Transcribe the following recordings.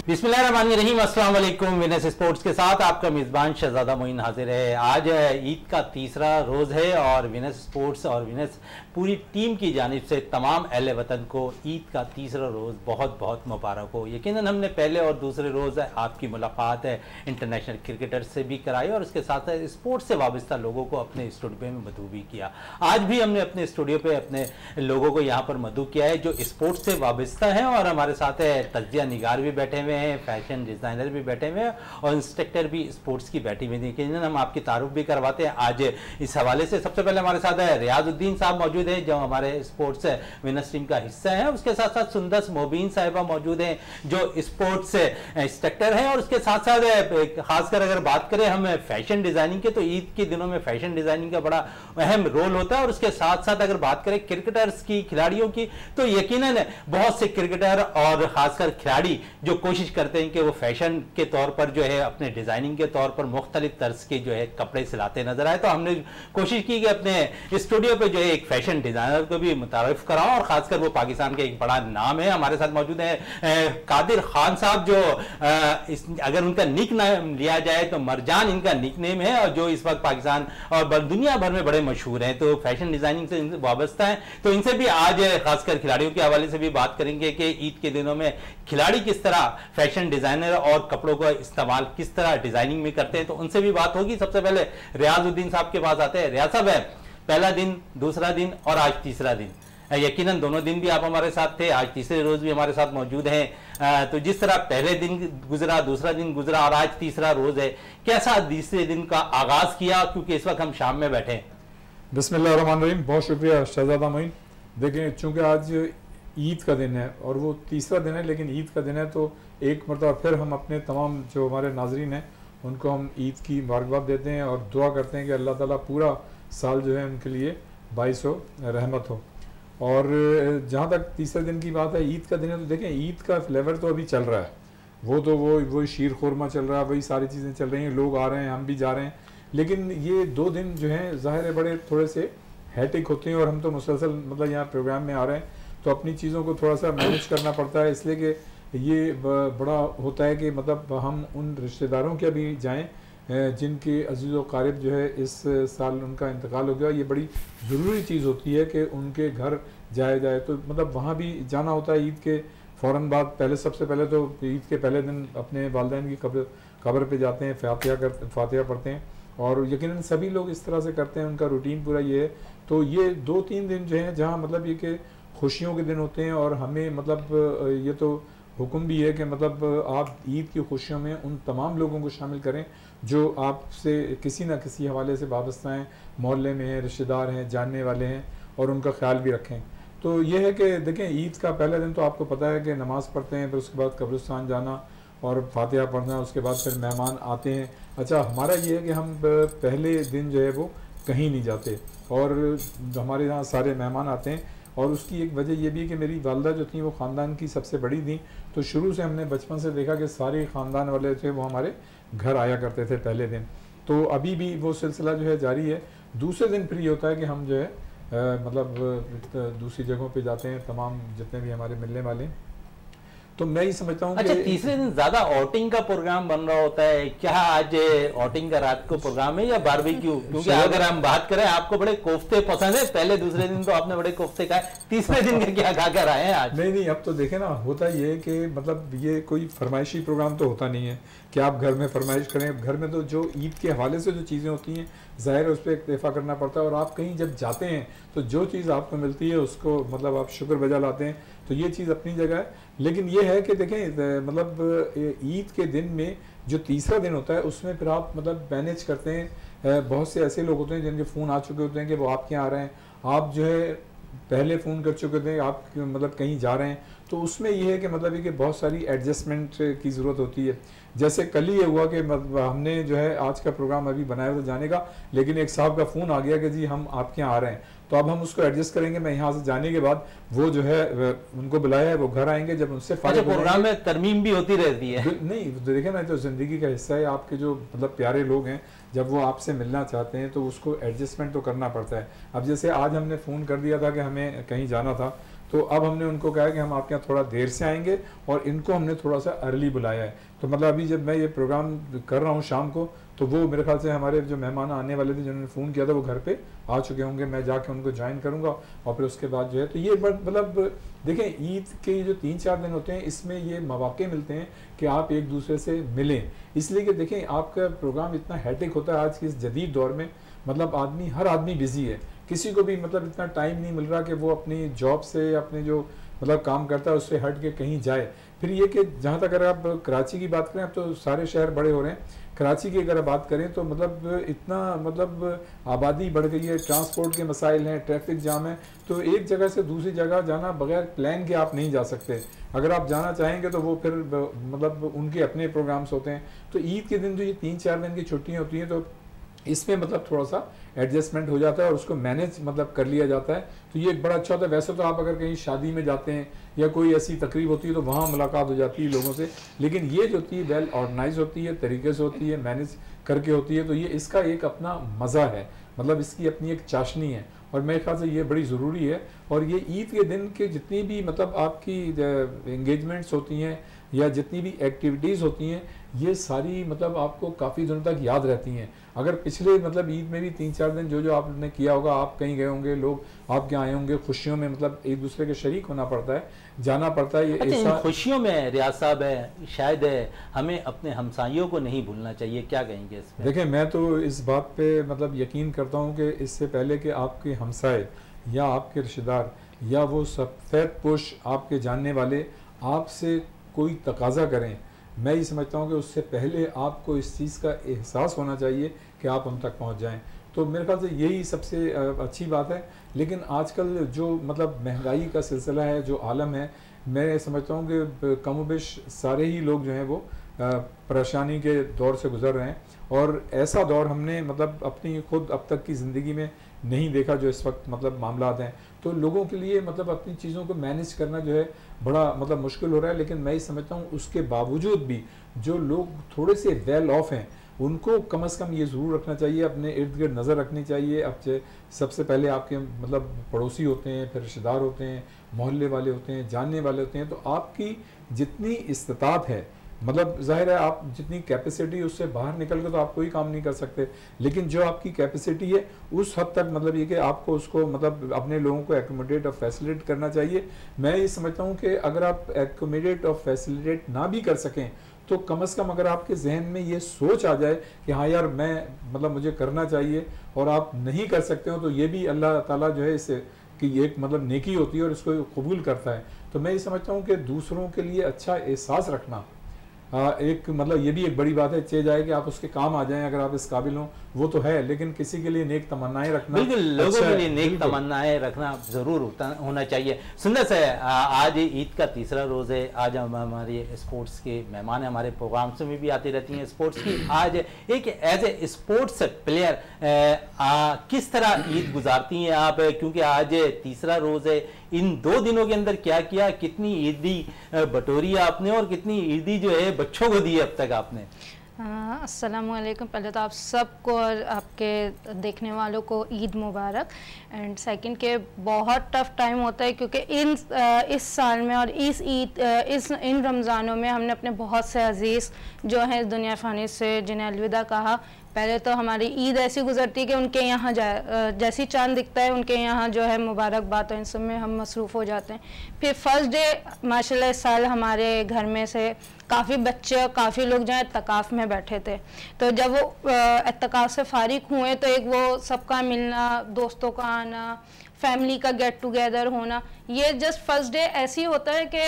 बिस्मिल्लाहिर्रहमानिर्रहीम, अस्सलाम वालेकुम। विनस स्पोर्ट्स के साथ आपका मेज़बान शहजादा मोइन हाजिर है। आज ईद का तीसरा रोज़ है और विनस स्पोर्ट्स और विनस पूरी टीम की जानिब से तमाम अहले वतन को ईद का तीसरा रोज़ बहुत बहुत मुबारक हो। यकीनन हमने पहले और दूसरे रोज़ आपकी मुलाकात है इंटरनेशनल क्रिकेटर्स से भी कराई और उसके साथ साथ स्पोर्ट्स से वाबस्ता लोगों को अपने स्टूडियो में मदऊ भी किया। आज भी हमने अपने स्टूडियो पर अपने लोगों को यहाँ पर मदऊ किया है जो स्पोर्ट्स से वाबस्ता हैं और हमारे साथ है तज्जिया निगार भी बैठे हुए हैं, फैशन डिज़ाइनर भी बैठे हुए हैं और इंस्ट्रक्टर भी स्पोर्ट्स की बैठी हुई थी। हम आपकी तारुफ भी करवाते हैं आज इस हवाले से। सबसे पहले हमारे साथ है रियाजुद्दीन साहब मौजूद हैं जो हमारे स्पोर्ट्स विनर्स टीम का हिस्सा है। उसके साथ साथ सुंदस मोबीन साहिबा मौजूद हैं जो स्पोर्ट्स इंस्ट्रक्टर हैं और उसके साथ साथ खासकर अगर बात करें हम फैशन डिज़ाइनिंग के तो ईद के दिनों में फैशन डिज़ाइनिंग का बड़ा अहम रोल होता है। और उसके साथ साथ अगर बात करें क्रिकेटर्स की, खिलाड़ियों की, तो यकीनन बहुत से क्रिकेटर और खासकर खिलाड़ी जो कोशिश करते हैं कि वो फैशन के तौर पर जो है अपने डिज़ाइनिंग के तौर पर मुख्तलिफ तर्ज के जो है कपड़े सिलाते नजर आए। तो हमने कोशिश की कि अपने स्टूडियो पे जो है एक फैशन डिज़ाइनर को भी मुतारिफ कराओ और खासकर वो पाकिस्तान के एक बड़ा नाम है। हमारे साथ मौजूद है कादिर खान साहब जो अगर उनका निक नाम लिया जाए तो मरजान इनका निक नेम है और जो इस वक्त पाकिस्तान और दुनिया भर में बड़े मशहूर हैं, तो फैशन डिज़ाइनिंग से वाबस्ता है। तो इनसे भी आज खासकर खिलाड़ियों के हवाले से भी बात करेंगे कि ईद के दिनों में खिलाड़ी किस तरह फैशन डिजाइनर और कपड़ों का इस्तेमाल किस तरह डिजाइनिंग में करते हैं, तो उनसे भी बात होगी। सबसे पहले रियाजुद्दीन साहब के पास आते हैं। रियाज साहब, है पहला दिन, दूसरा दिन और आज तीसरा दिन, यकीनन दोनों दिन भी आप हमारे साथ थे, आज तीसरे रोज भी हमारे साथ मौजूद हैं। तो जिस तरह पहले दिन गुजरा, दूसरा दिन गुजरा और आज तीसरा रोज है, कैसा तीसरे दिन का आगाज किया, क्योंकि इस वक्त हम शाम में बैठे हैं। बिस्मिल्लाहिर्रहमानिर्रहीम, बहुत शुक्रिया शहजादा मोइन। देखें, चूंकि आज ईद का दिन है और वो तीसरा दिन है, लेकिन ईद का दिन है तो एक मरतबा फिर हम अपने तमाम जो हमारे नाजरीन हैं उनको हम ईद की मुबारकबाद देते हैं और दुआ करते हैं कि अल्लाह ताला पूरा साल जो है उनके लिए बाइस हो, रहमत हो। और जहाँ तक तीसरे दिन की बात है, ईद का दिन है, तो देखें ईद का फ्लेवर तो अभी चल रहा है, वो शीर खुरमा चल रहा है, वही सारी चीज़ें चल रही हैं, लोग आ रहे हैं, हम भी जा रहे हैं। लेकिन ये 2 दिन जो हैं ज़ाहिर है बड़े थोड़े से हैटिक होते हैं और हम तो मुसलसल मतलब यहाँ प्रोग्राम में आ रहे हैं तो अपनी चीज़ों को थोड़ा सा मैनेज करना पड़ता है, इसलिए कि ये बड़ा होता है कि मतलब हम उन रिश्तेदारों के भी जाएं जिनके अजीज़ व क़ारिब जो है इस साल उनका इंतकाल हो गया। ये बड़ी ज़रूरी चीज़ होती है कि उनके घर जाया जाए, तो मतलब वहाँ भी जाना होता है ईद के फ़ौरन बाद। पहले सबसे पहले तो ईद के पहले दिन अपने वालिदैन की कब्र पे जाते हैं, फातिहा पढ़ते हैं और यकीनन सभी लोग इस तरह से करते हैं, उनका रूटीन पूरा ये है। तो ये 2-3 दिन जो हैं जहाँ मतलब ये कि खुशियों के दिन होते हैं और हमें मतलब ये तो हुक्म भी है कि मतलब आप ईद की खुशियों में उन तमाम लोगों को शामिल करें जो आपसे किसी न किसी हवाले से वाबस्ता हैं, मोहल्ले में हैं, रिश्तेदार हैं, जानने वाले हैं, और उनका ख्याल भी रखें। तो ये है कि देखें, ईद का पहला दिन तो आपको पता है कि नमाज़ पढ़ते हैं, फिर उसके बाद कब्रिस्तान जाना और फातिहा पढ़ना, उसके बाद फिर मेहमान आते हैं। अच्छा, हमारा ये है कि हम पहले दिन जो है वो कहीं नहीं जाते और हमारे यहाँ सारे मेहमान आते हैं। और उसकी एक वजह यह भी है कि मेरी वालदा जो थी वो ख़ानदान की सबसे बड़ी थी, तो शुरू से हमने बचपन से देखा कि सारे ख़ानदान वाले थे वो हमारे घर आया करते थे पहले दिन। तो अभी भी वो सिलसिला जो है जारी है। दूसरे दिन फिर ये होता है कि हम जो है मतलब दूसरी जगहों पे जाते हैं, तमाम जितने भी हमारे मिलने वाले। तो मैं ही समझता हूँ। अच्छा, तीसरे दिन ज्यादा आउटिंग का प्रोग्राम बन रहा होता है क्या? आज आउटिंग का रात को प्रोग्राम है या बारबेक्यू? क्योंकि अगर हम बात करें, आपको बड़े कोफ्ते पसंद है, पहले दूसरे दिन तो आपने बड़े कोफ्ते खाए, तीसरे दिन के क्या खा कर आए हैं आज? नहीं, अब तो देखे ना, होता ये है कि मतलब ये कोई फरमाइशी प्रोग्राम तो होता नहीं है कि आप घर में फरमाइश करें। घर में तो जो ईद के हवाले से जो चीज़ें होती हैं ज़ाहिर है उस पर इक्तफा करना पड़ता है, और आप कहीं जब जाते हैं तो जो चीज़ आपको मिलती है उसको मतलब आप शुक्र बजा लाते हैं, तो ये चीज़ अपनी जगह है। लेकिन ये है कि देखें, मतलब ईद के दिन में जो तीसरा दिन होता है उसमें फिर आप मतलब मैनेज करते हैं। बहुत से ऐसे लोग होते हैं जिनके फ़ोन आ चुके होते हैं कि वो आपके यहाँ आ रहे हैं, आप जो है पहले फ़ोन कर चुके थे, आप मतलब कहीं जा रहे हैं, तो उसमें यह है कि मतलब ये कि बहुत सारी एडजस्टमेंट की ज़रूरत होती है। जैसे कल ही ये हुआ कि हमने जो है आज का प्रोग्राम अभी बनाया हुआ जाने का, लेकिन एक साहब का फ़ोन आ गया कि जी हम आपके यहाँ आ रहे हैं, तो अब हम उसको एडजस्ट करेंगे। मैं यहाँ से जाने के बाद वो जो है उनको बुलाया है, वो घर आएंगे, जब उनसे प्रोग्राम में तरमीम भी होती रहती है। नहीं देखे ना, तो ज़िंदगी का हिस्सा है। आपके जो मतलब प्यारे लोग हैं, जब वो आपसे मिलना चाहते हैं तो उसको एडजस्टमेंट तो करना पड़ता है। अब जैसे आज हमने फ़ोन कर दिया था कि हमें कहीं जाना था, तो अब हमने उनको कहा कि हम आपके यहाँ थोड़ा देर से आएंगे और इनको हमने थोड़ा सा अर्ली बुलाया है। तो मतलब अभी जब मैं ये प्रोग्राम कर रहा हूँ शाम को, तो वो मेरे ख्याल से हमारे जो मेहमान आने वाले थे जिन्होंने फ़ोन किया था वो घर पे आ चुके होंगे। मैं जाके उनको ज्वाइन करूँगा और फिर उसके बाद जो है तो ये मतलब देखें, ईद के जो 3-4 दिन होते हैं इसमें ये मौके मिलते हैं कि आप एक दूसरे से मिलें। इसलिए कि देखें आपका प्रोग्राम इतना हैट्रिक होता है आज के इस जदीद दौर में, मतलब हर आदमी बिजी है, किसी को भी मतलब इतना टाइम नहीं मिल रहा कि वो अपनी जॉब से अपने जो मतलब काम करता है उससे हट के कहीं जाए। फिर ये कि जहाँ तक अगर आप कराची की बात करें, अब तो सारे शहर बड़े हो रहे हैं, कराची की अगर बात करें तो मतलब इतना मतलब आबादी बढ़ गई है, ट्रांसपोर्ट के मसाइल हैं, ट्रैफिक जाम है, तो एक जगह से दूसरी जगह जाना बगैर प्लान के आप नहीं जा सकते। अगर आप जाना चाहेंगे तो वो फिर मतलब उनके अपने प्रोग्राम्स होते हैं। तो ईद के दिन जो ये 3-4 दिन की छुट्टियाँ होती हैं तो इसमें मतलब थोड़ा सा एडजस्टमेंट हो जाता है और उसको मैनेज मतलब कर लिया जाता है। तो ये एक बड़ा अच्छा होता है। वैसे तो आप अगर कहीं शादी में जाते हैं या कोई ऐसी तकरीब होती है तो वहाँ मुलाकात हो जाती है लोगों से, लेकिन ये जो होती है वेल ऑर्गेनाइज होती है, तरीके से होती है, मैनेज करके होती है। तो ये इसका एक अपना मज़ा है, मतलब इसकी अपनी एक चाशनी है और मेरे ख्याल से ये बड़ी ज़रूरी है। और ये ईद के दिन के जितनी भी मतलब आपकी एंगेजमेंट्स होती हैं या जितनी भी एक्टिविटीज़ होती हैं, ये सारी मतलब आपको काफ़ी दिनों तक याद रहती हैं। अगर पिछले मतलब ईद में भी 3-4 दिन जो आपने किया होगा, आप कहीं गए होंगे, लोग आपके आए होंगे, खुशियों में मतलब एक दूसरे के शरीक होना पड़ता है, जाना पड़ता है। ये अच्छा, ऐसा खुशियों में रियाज साहब है शायद हमें अपने हमसाइयों को नहीं भूलना चाहिए, क्या कहेंगे इस पे? देखिए, मैं तो इस बात पे मतलब यकीन करता हूँ कि इससे पहले कि आपके हमसाए या आपके रिश्तेदार या वो सफ़ेद पोश आपके जानने वाले आपसे कोई तकाजा करें, मैं ये समझता हूँ कि उससे पहले आपको इस चीज़ का एहसास होना चाहिए कि आप उन तक पहुँच जाएं। तो मेरे ख्याल से यही सबसे अच्छी बात है। लेकिन आजकल जो मतलब महंगाई का सिलसिला है, जो आलम है, मैं समझता हूँ कि कमोबेश सारे ही लोग जो हैं वो परेशानी के दौर से गुजर रहे हैं और ऐसा दौर हमने मतलब अपनी खुद अब तक की ज़िंदगी में नहीं देखा जो इस वक्त मतलब मामलात हैं। तो लोगों के लिए मतलब अपनी चीज़ों को मैनेज करना जो है बड़ा मतलब मुश्किल हो रहा है। लेकिन मैं ये समझता हूँ उसके बावजूद भी जो लोग थोड़े से वेल ऑफ हैं उनको कम से कम ये ज़रूर रखना चाहिए, अपने इर्द गिर्द नज़र रखनी चाहिए। अब सबसे पहले आपके मतलब पड़ोसी होते हैं, फिर रिश्तेदार होते हैं, मोहल्ले वाले होते हैं, जानने वाले होते हैं। तो आपकी जितनी इस्तात है, मतलब जाहिर है आप जितनी कैपेसिटी उससे बाहर निकल के तो आप कोई काम नहीं कर सकते, लेकिन जो आपकी कैपेसिटी है उस हद तक मतलब ये कि आपको उसको मतलब अपने लोगों को एकोमोडेट और फैसिलिटेट करना चाहिए। मैं ये समझता हूँ कि अगर आप एकोमोडेट और फैसिलिटेट ना भी कर सकें तो कम से कम अगर आपके जहन में ये सोच आ जाए कि हाँ यार मैं मतलब मुझे करना चाहिए और आप नहीं कर सकते हो, तो ये भी अल्लाह ताला जो है इसे कि एक मतलब नेकी होती है और इसको कबूल करता है। तो मैं ये समझता हूँ कि दूसरों के लिए अच्छा एहसास रखना एक मतलब ये भी एक बड़ी बात है। चाहे जाए कि आप उसके काम आ जाएं अगर आप इस काबिल हों, वो तो है, लेकिन किसी के लिए नेक तमन्नाएं रखना, बिल्कुल लोगों के लिए नेक तमन्नाएं रखना जरूर होना चाहिए। सुंदर से आज ईद का तीसरा रोज़ है। आज हम हमारे स्पोर्ट्स के मेहमान हैं, हमारे प्रोग्राम्स में भी आती रहती हैं स्पोर्ट्स की। आज एक एज ए स्पोर्ट्स प्लेयर किस तरह ईद गुजारती हैं आप, क्योंकि आज तीसरा रोज़ है, इन 2 दिनों के अंदर क्या किया, कितनी ईदी बटोरी आपने और कितनी ईदी जो है बच्चों को दी अब तक आपने? अस्सलाम वालेकुम। पहले तो आप सबको और आपके देखने वालों को ईद मुबारक। एंड सेकंड के बहुत टफ टाइम होता है क्योंकि इस साल में और इन रमज़ानों में हमने अपने बहुत से अजीज़ जो हैं दुनिया फ़ानी से जिन्हें अलविदा कहा। पहले तो हमारी ईद ऐसी गुजरती है कि उनके यहाँ जैसी चांद दिखता है उनके यहाँ जो है मुबारकबाद, तो इन सब में हम मसरूफ़ हो जाते हैं। फिर फर्स्ट डे माशाल्लाह इस साल हमारे घर में से काफ़ी बच्चे और काफ़ी लोग जो है इत्तकाफ़ में बैठे थे, तो जब वो इत्तकाफ़ से फारिग हुए तो एक वो सबका मिलना, दोस्तों का आना, फैमिली का गेट टुगेदर होना, ये जस्ट फर्स्ट डे ऐसे ही होता है कि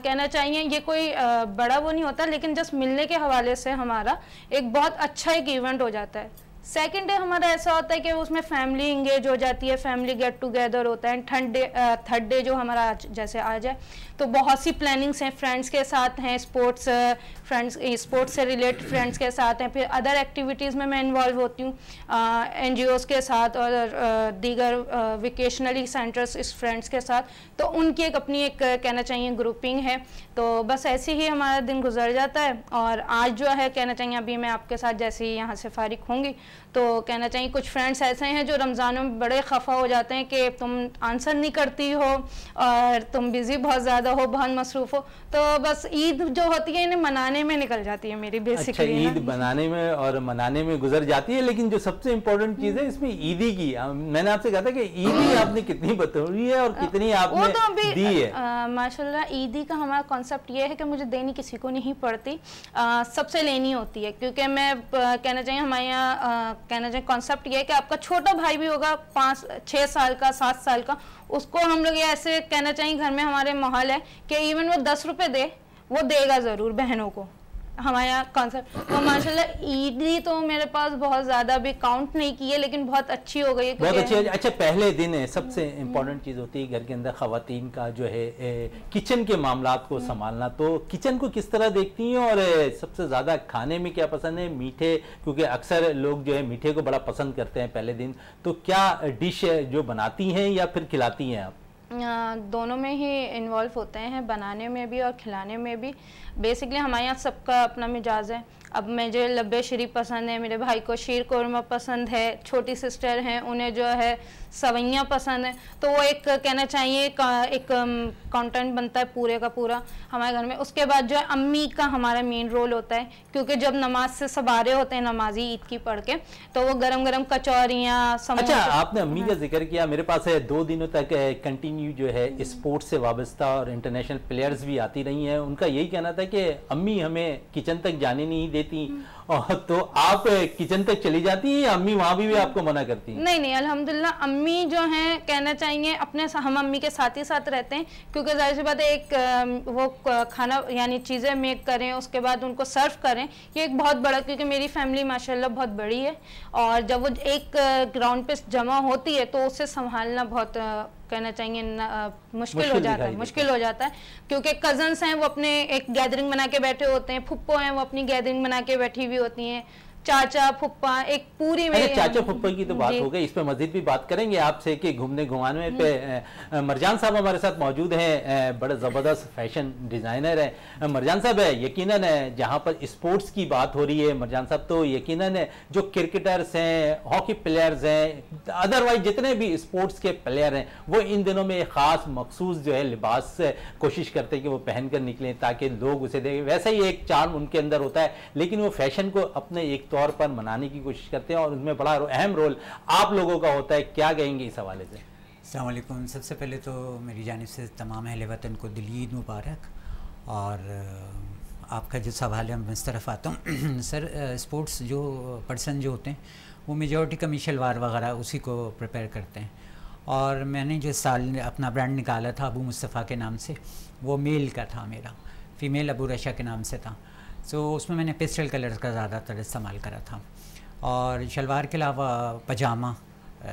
कहना चाहिए ये कोई बड़ा वो नहीं होता, लेकिन जस्ट मिलने के हवाले से हमारा एक बहुत अच्छा एक इवेंट हो जाता है। सेकेंड डे हमारा ऐसा होता है कि उसमें फैमिली इंगेज हो जाती है, फैमिली गेट टुगेदर होता है। थर्ड डे जो हमारा जैसे आज है तो बहुत सी प्लानिंग्स हैं, फ्रेंड्स के साथ हैं, स्पोर्ट्स से रिलेटेड फ्रेंड्स के साथ हैं, फिर अदर एक्टिविटीज़ में मैं इन्वॉल्व होती हूँ NGOs के साथ और दीगर वेकेशनली सेंटर्स इस फ्रेंड्स के साथ, तो उनकी एक अपनी एक कहना चाहिए ग्रुपिंग है। तो बस ऐसे ही हमारा दिन गुजर जाता है। और आज जो है कहना चाहिए अभी मैं आपके साथ जैसे ही यहाँ से फारिग होंगी तो कहना चाहिए कुछ फ्रेंड्स ऐसे हैं जो रमज़ानों में बड़े खफा हो जाते हैं कि तुम आंसर नहीं करती हो और तुम बिजी बहुत ज़्यादा हो, बहुत मसरूफ़ हो। तो बस ईद जो होती है इन्हें मनाने में निकल जाती है मेरी बेसिकली। अच्छा, ईद बनाने में और मनाने में गुजर जाती है, लेकिन जो सबसे इम्पोर्टेंट चीज़ है इसमें ईदी की, मैंने आपसे कहा था कि ईदी आपने कितनी बतौरी है और कितनी आपने तो दी है। माशाल्लाह ईदी का हमारा कॉन्सेप्ट ये है कि मुझे देनी किसी को नहीं पड़ती, सबसे लेनी होती है। क्योंकि मैं कहना चाहिए हमारे यहाँ कहना चाहिए कॉन्सेप्ट ये है कि आपका छोटा भाई भी होगा 5-6 साल का, 7 साल का, उसको हम लोग ऐसे कहना चाहिए घर में हमारे माहौल है कि इवन वो 10 रुपये दे, वो देगा ज़रूर बहनों को, हमारे यहाँ कॉन्सेप्ट। तो माशाल्लाह ईदी तो मेरे पास बहुत ज़्यादा भी काउंट नहीं की है, लेकिन बहुत अच्छी हो गई है, बहुत अच्छी है। अच्छा, पहले दिन है, सबसे इम्पोर्टेंट चीज़ होती है घर के अंदर ख़वातीन का जो है किचन के मामलात को संभालना। तो किचन को किस तरह देखती हैं और सबसे ज़्यादा खाने में क्या पसंद है? मीठे, क्योंकि अक्सर लोग जो है मीठे को बड़ा पसंद करते हैं पहले दिन, तो क्या डिश जो बनाती हैं या फिर खिलाती हैं आप? दोनों में ही इन्वॉल्व होते हैं, बनाने में भी और खिलाने में भी। बेसिकली हमारे यहाँ सबका अपना मिजाज है। अब मुझे लब्बे शरीफ पसंद है, मेरे भाई को शीर कौरमा पसंद है, छोटी सिस्टर हैं उन्हें जो है सवैयाँ पसंद है। तो वो एक कहना चाहिए एक कंटेंट बनता है पूरे का पूरा हमारे घर में। उसके बाद जो है अम्मी का हमारा मेन रोल होता है, क्योंकि जब नमाज से सवारे होते हैं नमाजी ईद की पढ़ के, तो वो गरम गरम कचौरियाँ, समोसे। अच्छा, आपने अम्मी का जिक्र किया, मेरे पास है 2 दिनों तक कंटिन्यू जो है स्पोर्ट्स से वाबस्ता और इंटरनेशनल प्लेयर्स भी आती रही हैं। उनका यही कहना था कि अम्मी हमें किचन तक जाने नहीं देती, और तो आप किचन तक चली जाती हैं या अम्मी वहां भी आपको मना करती हैं? नहीं नहीं, अल्हम्दुलिल्लाह अम्मी जो हैं कहना चाहिए अपने हम अम्मी के साथ ही साथ रहते हैं, क्योंकि जाहिर सी बात है एक वो खाना यानी चीज़ें मेक करें उसके बाद उनको सर्व करें, ये एक बहुत बड़ा, क्योंकि मेरी फैमिली माशाल्लाह बहुत बड़ी है और जब वो एक ग्राउंड पे जमा होती है तो उसे संभालना बहुत कहना चाहिए मुश्किल हो जाता है, क्योंकि कजन्स हैं वो अपने एक गैदरिंग बना के बैठे होते हैं, फुप्पो हैं वो अपनी गैदरिंग बना के बैठी हुई होती हैं, चाचा फुप्पा, एक पूरी में चाचा फुप्पा की तो बात हो गई, इस पे मजीद भी बात करेंगे आपसे कि घूमने घुमाने पे मरजान साहब हमारे साथ मौजूद हैं, बड़े ज़बरदस्त फैशन डिज़ाइनर हैं। मरजान साहब है यकीनन है जहाँ पर स्पोर्ट्स की बात हो रही है मरजान साहब, तो यकीनन है जो क्रिकेटर्स हैं, हॉकी प्लेयर्स हैं, अदरवाइज जितने भी स्पोर्ट्स के प्लेयर हैं, वो इन दिनों में ख़ास मखसूस जो है लिबास कोशिश करते हैं कि वो पहन कर निकलें ताकि लोग उसे देखें। वैसा ही एक चार्म उनके अंदर होता है, लेकिन वो फैशन को अपने एक तौर पर मनाने की कोशिश करते हैं और उसमें बड़ा अहम रोल आप लोगों का होता है। क्या कहेंगे इस हवाले से? अस्सलाम वालेकुम। सबसे पहले तो मेरी जानिब से तमाम अहले वतन को दिली ईद मुबारक। और आपका जो सवाल है मैं इस तरफ आता हूँ। सर, स्पोर्ट्स जो पर्सन जो होते हैं वो मेजॉरिटी कमीज शलवार वगैरह उसी को प्रिपेयर करते हैं, और मैंने जो साल अपना ब्रांड निकाला था अबू मुस्तफ़ा के नाम से, वो मेल का था, मेरा फ़ीमेल अबू रशा के नाम से था। सो उसमें मैंने पेस्टल कलर्स का ज़्यादातर इस्तेमाल करा था, और शलवार के अलावा पजामा,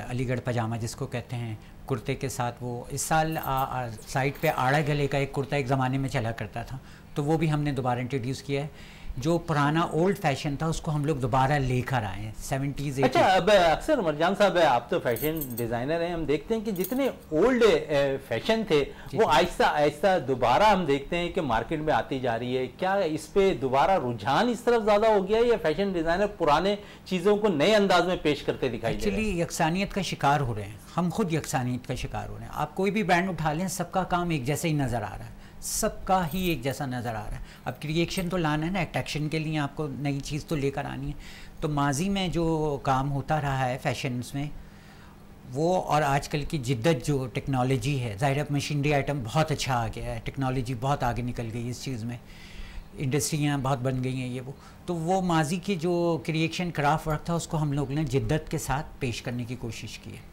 अलीगढ़ पजामा जिसको कहते हैं, कुर्ते के साथ वो इस साल साइड पे आड़ा गले का एक कुर्ता एक ज़माने में चला करता था, तो वो भी हमने दोबारा इंट्रोड्यूस किया है। जो पुराना ओल्ड फैशन था उसको हम लोग दोबारा लेकर आए हैं 70s 80s। अच्छा, अब अक्सर मरजान साहब है, आप तो फैशन डिज़ाइनर हैं, हम देखते हैं कि जितने ओल्ड फैशन थे वो आहिस्ता आहिस्ता दोबारा हम देखते हैं कि मार्केट में आती जा रही है। क्या इस पे दोबारा रुझान इस तरफ ज़्यादा हो गया है या फैशन डिज़ाइनर पुराने चीज़ों को नए अंदाज में पेश करते दिखाई दे रहे हैं? एक्चुअली यकसानियत का शिकार हो रहे हैं, हम खुद यकसानियत का शिकार हो रहे हैं। आप कोई भी ब्रांड उठा लें, सबका काम एक जैसे ही नज़र आ रहा है, सबका ही एक जैसा नज़र आ रहा है। अब क्रिएशन तो लाना है ना, अट्रैक्शन के लिए आपको नई चीज़ तो लेकर आनी है। तो माजी में जो काम होता रहा है फैशंस में वो, और आजकल की जिद्दत जो टेक्नोलॉजी है, ज़ाहिर मशीनरी आइटम बहुत अच्छा आ गया है, टेक्नोलॉजी बहुत आगे निकल गई इस चीज़ में, इंडस्ट्रियाँ बहुत बन गई हैं ये तो वो माजी की जो क्रिएशन क्राफ्ट वर्क था उसको हम लोग ने जिद्दत के साथ पेश करने की कोशिश की है,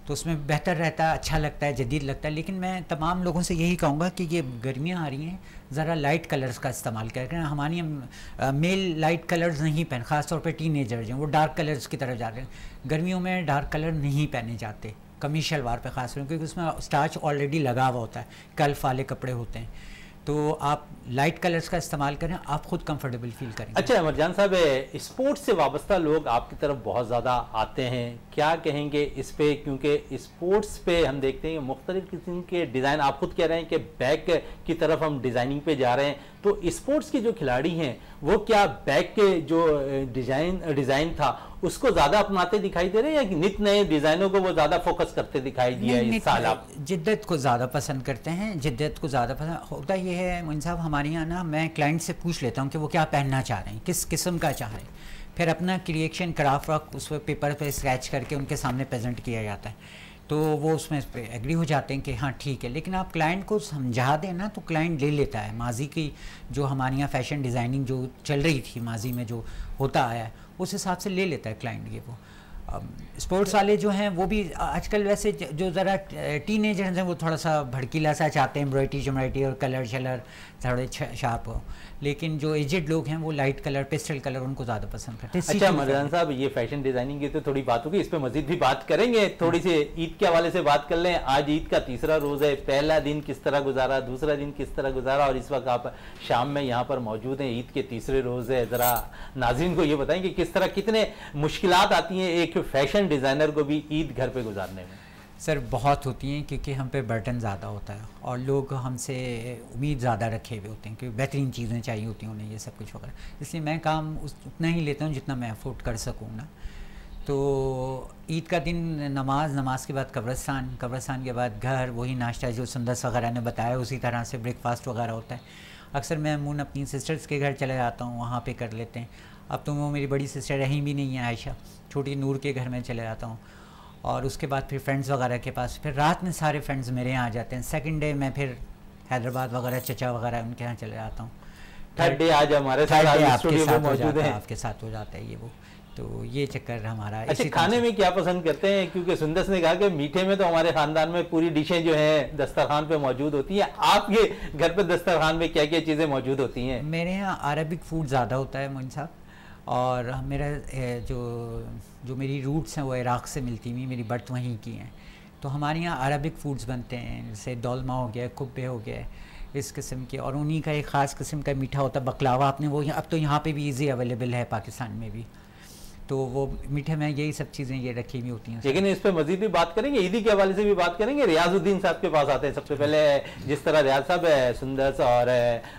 तो उसमें बेहतर रहता है, अच्छा लगता है, जदीद लगता है। लेकिन मैं तमाम लोगों से यही कहूँगा कि ये गर्मियाँ आ रही हैं, ज़रा लाइट कलर्स का इस्तेमाल करें। हमारी मेल लाइट कलर्स नहीं पहन, ख़ास तौर पे टीनेजर्स हैं वो डार्क कलर्स की तरफ जा रहे हैं। गर्मियों में डार्क कलर नहीं पहने जाते कमीज शलवार पे ख़ास करके, क्योंकि उसमें स्टार्च ऑलरेडी लगा हुआ होता है, कल्फ वाले कपड़े होते हैं। तो आप लाइट कलर्स का इस्तेमाल करें, आप खुद कंफर्टेबल फील करेंगे। अच्छा मरजान साहब, स्पोर्ट्स से वाबस्ता लोग आपकी तरफ बहुत ज़्यादा आते हैं, क्या कहेंगे इस पे? क्योंकि स्पोर्ट्स पे हम देखते हैं मुख्तलिफ किस्म के डिज़ाइन, आप खुद कह रहे हैं कि बैक की तरफ हम डिज़ाइनिंग पे जा रहे हैं, तो स्पोर्ट्स के जो खिलाड़ी हैं वो क्या बैग के जो डिज़ाइन था उसको ज़्यादा अपनाते दिखाई दे रहे हैं, या नित नए डिज़ाइनों को वो ज़्यादा फोकस करते दिखाई दिया है इस साल? आप जिद्दत को ज़्यादा पसंद करते हैं, जिद्दत को ज़्यादा पसंद होता ये है मोइन साहब। हमारे यहाँ ना मैं क्लाइंट से पूछ लेता हूँ कि वो क्या पहनना चाह रहे हैं, किस किस्म का चाह रहे हैं, फिर अपना क्रिएशन क्राफ्ट वर्क उस पर पेपर पे स्क्रैच करके उनके सामने प्रेजेंट किया जाता है, तो वो उसमें एग्री हो जाते हैं कि हाँ ठीक है। लेकिन आप क्लाइंट को समझा दें ना तो क्लाइंट ले लेता है। माजी की जो हमारे यहाँ फ़ैशन डिज़ाइनिंग जो चल रही थी माजी में, जो होता आया है, उस हिसाब से ले लेता है क्लाइंट ये। वो स्पोर्ट्स वाले जो हैं वो भी आजकल वैसे जो ज़रा टीनेजर्स हैं वो थोड़ा सा भड़कीला सा चाहते हैं, एम्ब्रॉयडरी और कलर शलर थोड़े शार्प हो, लेकिन जो एजेड लोग हैं वो लाइट कलर, पेस्टल कलर उनको ज़्यादा पसंद करते हैं। अच्छा मरजान साहब, ये फैशन डिज़ाइनिंग की तो थोड़ी बात होगी, इस पर मजीद भी बात करेंगे। थोड़ी सी ईद के हवाले से बात कर लें। आज ईद का तीसरा रोज़ है, पहला दिन किस तरह गुजारा, दूसरा दिन किस तरह गुजारा, और इस वक्त आप शाम में यहाँ पर मौजूद हैं, ईद के तीसरे रोज़ है। ज़रा नाज़रीन को ये बताएं कि किस तरह, कितने मुश्किलात आती हैं एक फैशन डिज़ाइनर को भी ईद घर पे गुजारने में? सर बहुत होती हैं, क्योंकि हम पे बर्डन ज़्यादा होता है और लोग हमसे उम्मीद ज़्यादा रखे हुए होते हैं कि बेहतरीन चीज़ें चाहिए होती हैं उन्हें, ये सब कुछ वगैरह। इसलिए मैं काम उतना ही लेता हूँ जितना मैं अफोर्ड कर सकूँ ना। तो ईद का दिन नमाज के बाद कब्रस्तान के बाद घर, वही नाश्ता जो सुंदस वगैरह ने बताया, उसी तरह से ब्रेकफास्ट वगैरह होता है। अक्सर मैं अमून अपनी सिस्टर्स के घर चले जाता हूँ, वहाँ पे कर लेते हैं। अब तो वो मेरी बड़ी सिस्टर रही भी नहीं है, आयशा, छोटी नूर के घर में चले जाता हूँ, और उसके बाद फिर फ्रेंड्स वगैरह के पास, फिर रात में सारे फ्रेंड्स मेरे यहाँ आ जाते हैं। सेकंड डे मैं फिर हैदराबाद वगैरह, चचा वगैरह उनके यहाँ चले जाता हूँ। थर्ड डे आज हमारे साथ आपके साथ हो जाता है ये वो। तो ये चक्कर हमारा। अच्छा, खाने में क्या पसंद करते हैं? क्योंकि सुंदस ने कहा कि मीठे में तो हमारे खानदान में पूरी डिशें जो हैं दस्तरखान पे मौजूद होती हैं। आपके घर पे दस्तरखान में क्या क्या चीज़ें मौजूद होती हैं? मेरे यहाँ अरबिक फूड ज़्यादा होता है मोइन साहब, और मेरा जो मेरी रूट्स हैं वो इराक़ से मिलती हुई, मेरी बर्थ वहीं की हैं। तो हमारे यहाँ अरबिक फूड्स बनते हैं, जैसे डोलमा हो गया, कुब्बे हो गए, इस किस्म के, और उन्हीं का एक ख़ास किस्म का मीठा होता है बकलावा। आपने वो अब तो यहाँ पे भी इजी अवेलेबल है पाकिस्तान में भी, तो वो मीठे में यही सब चीज़ें ये रखी हुई होती हैं। लेकिन इस पर मजीद भी बात करेंगे, ईदी के हवाले से भी बात करेंगे। रियाजुद्दीन साहब के पास आते हैं सबसे पहले। जिस तरह रियाज साहब, सुंदस और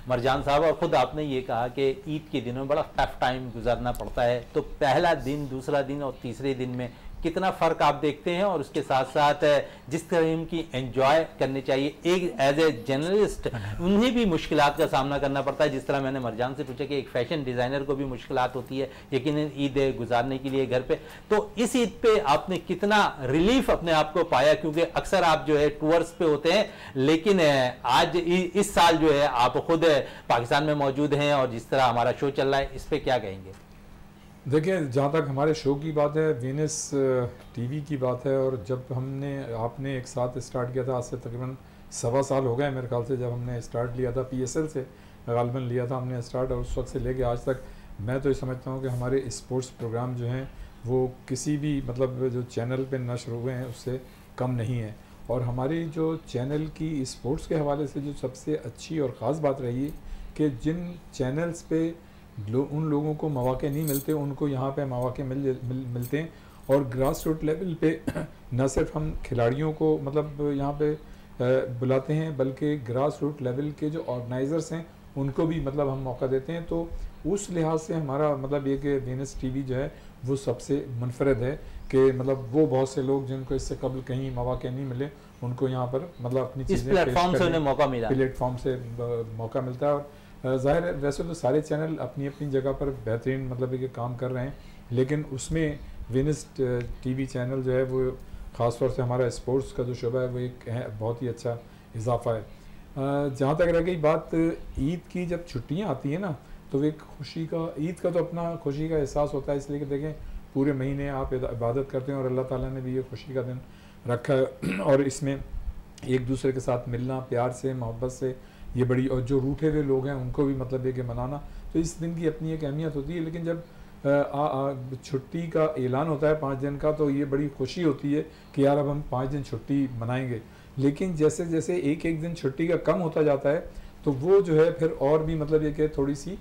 मरजान साहब और ख़ुद आपने ये कहा कि ईद के दिनों में बड़ा टफ टाइम गुजरना पड़ता है, तो पहला दिन, दूसरा दिन और तीसरे दिन में कितना फ़र्क आप देखते हैं? और उसके साथ साथ जिस तरह की एंजॉय करनी चाहिए, एक एज ए जर्नलिस्ट उन्हें भी मुश्किलात का सामना करना पड़ता है। जिस तरह मैंने मरजान से पूछा कि एक फ़ैशन डिज़ाइनर को भी मुश्किलात होती है यकीनन ईद गुजारने के लिए घर पे, तो इस ईद पे आपने कितना रिलीफ अपने आप को पाया? क्योंकि अक्सर आप जो है टूर्स पे होते हैं, लेकिन आज इस साल जो है आप खुद पाकिस्तान में मौजूद हैं और जिस तरह हमारा शो चल रहा है, इस पर क्या कहेंगे? देखिए, जहाँ तक हमारे शो की बात है, वीनस टीवी की बात है, और जब आपने एक साथ स्टार्ट किया था, आज से तकरीबन 1.25 साल हो गए मेरे ख्याल से, जब हमने स्टार्ट लिया था PSL से गालिबन लिया था हमने स्टार्ट, और उस वक्त से लेके आज तक मैं तो ये समझता हूँ कि हमारे स्पोर्ट्स प्रोग्राम जो हैं वो किसी भी मतलब जो चैनल पे नशर हुए हैं उससे कम नहीं है। और हमारी जो चैनल की स्पोर्ट्स के हवाले से जो सबसे अच्छी और ख़ास बात रही है कि जिन चैनल्स पे उन लोगों को मौके नहीं मिलते, उनको यहाँ पे मौके मिलते हैं, और ग्रास रूट लेवल पे न सिर्फ हम खिलाड़ियों को मतलब यहाँ पे बुलाते हैं, बल्कि ग्रास रूट लेवल के जो ऑर्गेनाइज़र्स हैं उनको भी मतलब हम मौका देते हैं। तो उस लिहाज से हमारा मतलब ये कि वीनस टीवी जो है वो सबसे मुनफरद है कि मतलब वो बहुत से लोग जिनको इससे कबल कहीं मौके नहीं मिले, उनको यहाँ पर मतलब अपनी चीज़ें प्लेटफॉर्म से उन्हें मौका मिला, प्लेटफॉर्म से मौका मिलता है। और ज़ाहिर है वैसे तो सारे चैनल अपनी अपनी जगह पर बेहतरीन मतलब ये काम कर रहे हैं, लेकिन उसमें वीनस टीवी चैनल जो है वो ख़ास तौर से हमारा स्पोर्ट्स का जो शोबा है वो एक बहुत ही अच्छा इजाफा है। जहाँ तक रह गई बात ईद की, जब छुट्टियाँ आती हैं ना तो एक खुशी का, ईद का तो अपना खुशी का एहसास होता है, इसलिए कि देखें पूरे महीने आप इबादत करते हैं और अल्लाह ताला ने भी ये खुशी का दिन रखा है, और इसमें एक दूसरे के साथ मिलना, प्यार से, मोहब्बत से, ये बड़ी, और जो रूठे हुए लोग हैं उनको भी मतलब ये कि मनाना, तो इस दिन की अपनी एक अहमियत होती है। लेकिन जब छुट्टी का ऐलान होता है 5 दिन का, तो ये बड़ी खुशी होती है कि यार अब हम 5 दिन छुट्टी मनाएंगे। लेकिन जैसे जैसे एक एक दिन छुट्टी का कम होता जाता है तो वो जो है फिर और भी मतलब ये कि थोड़ी सी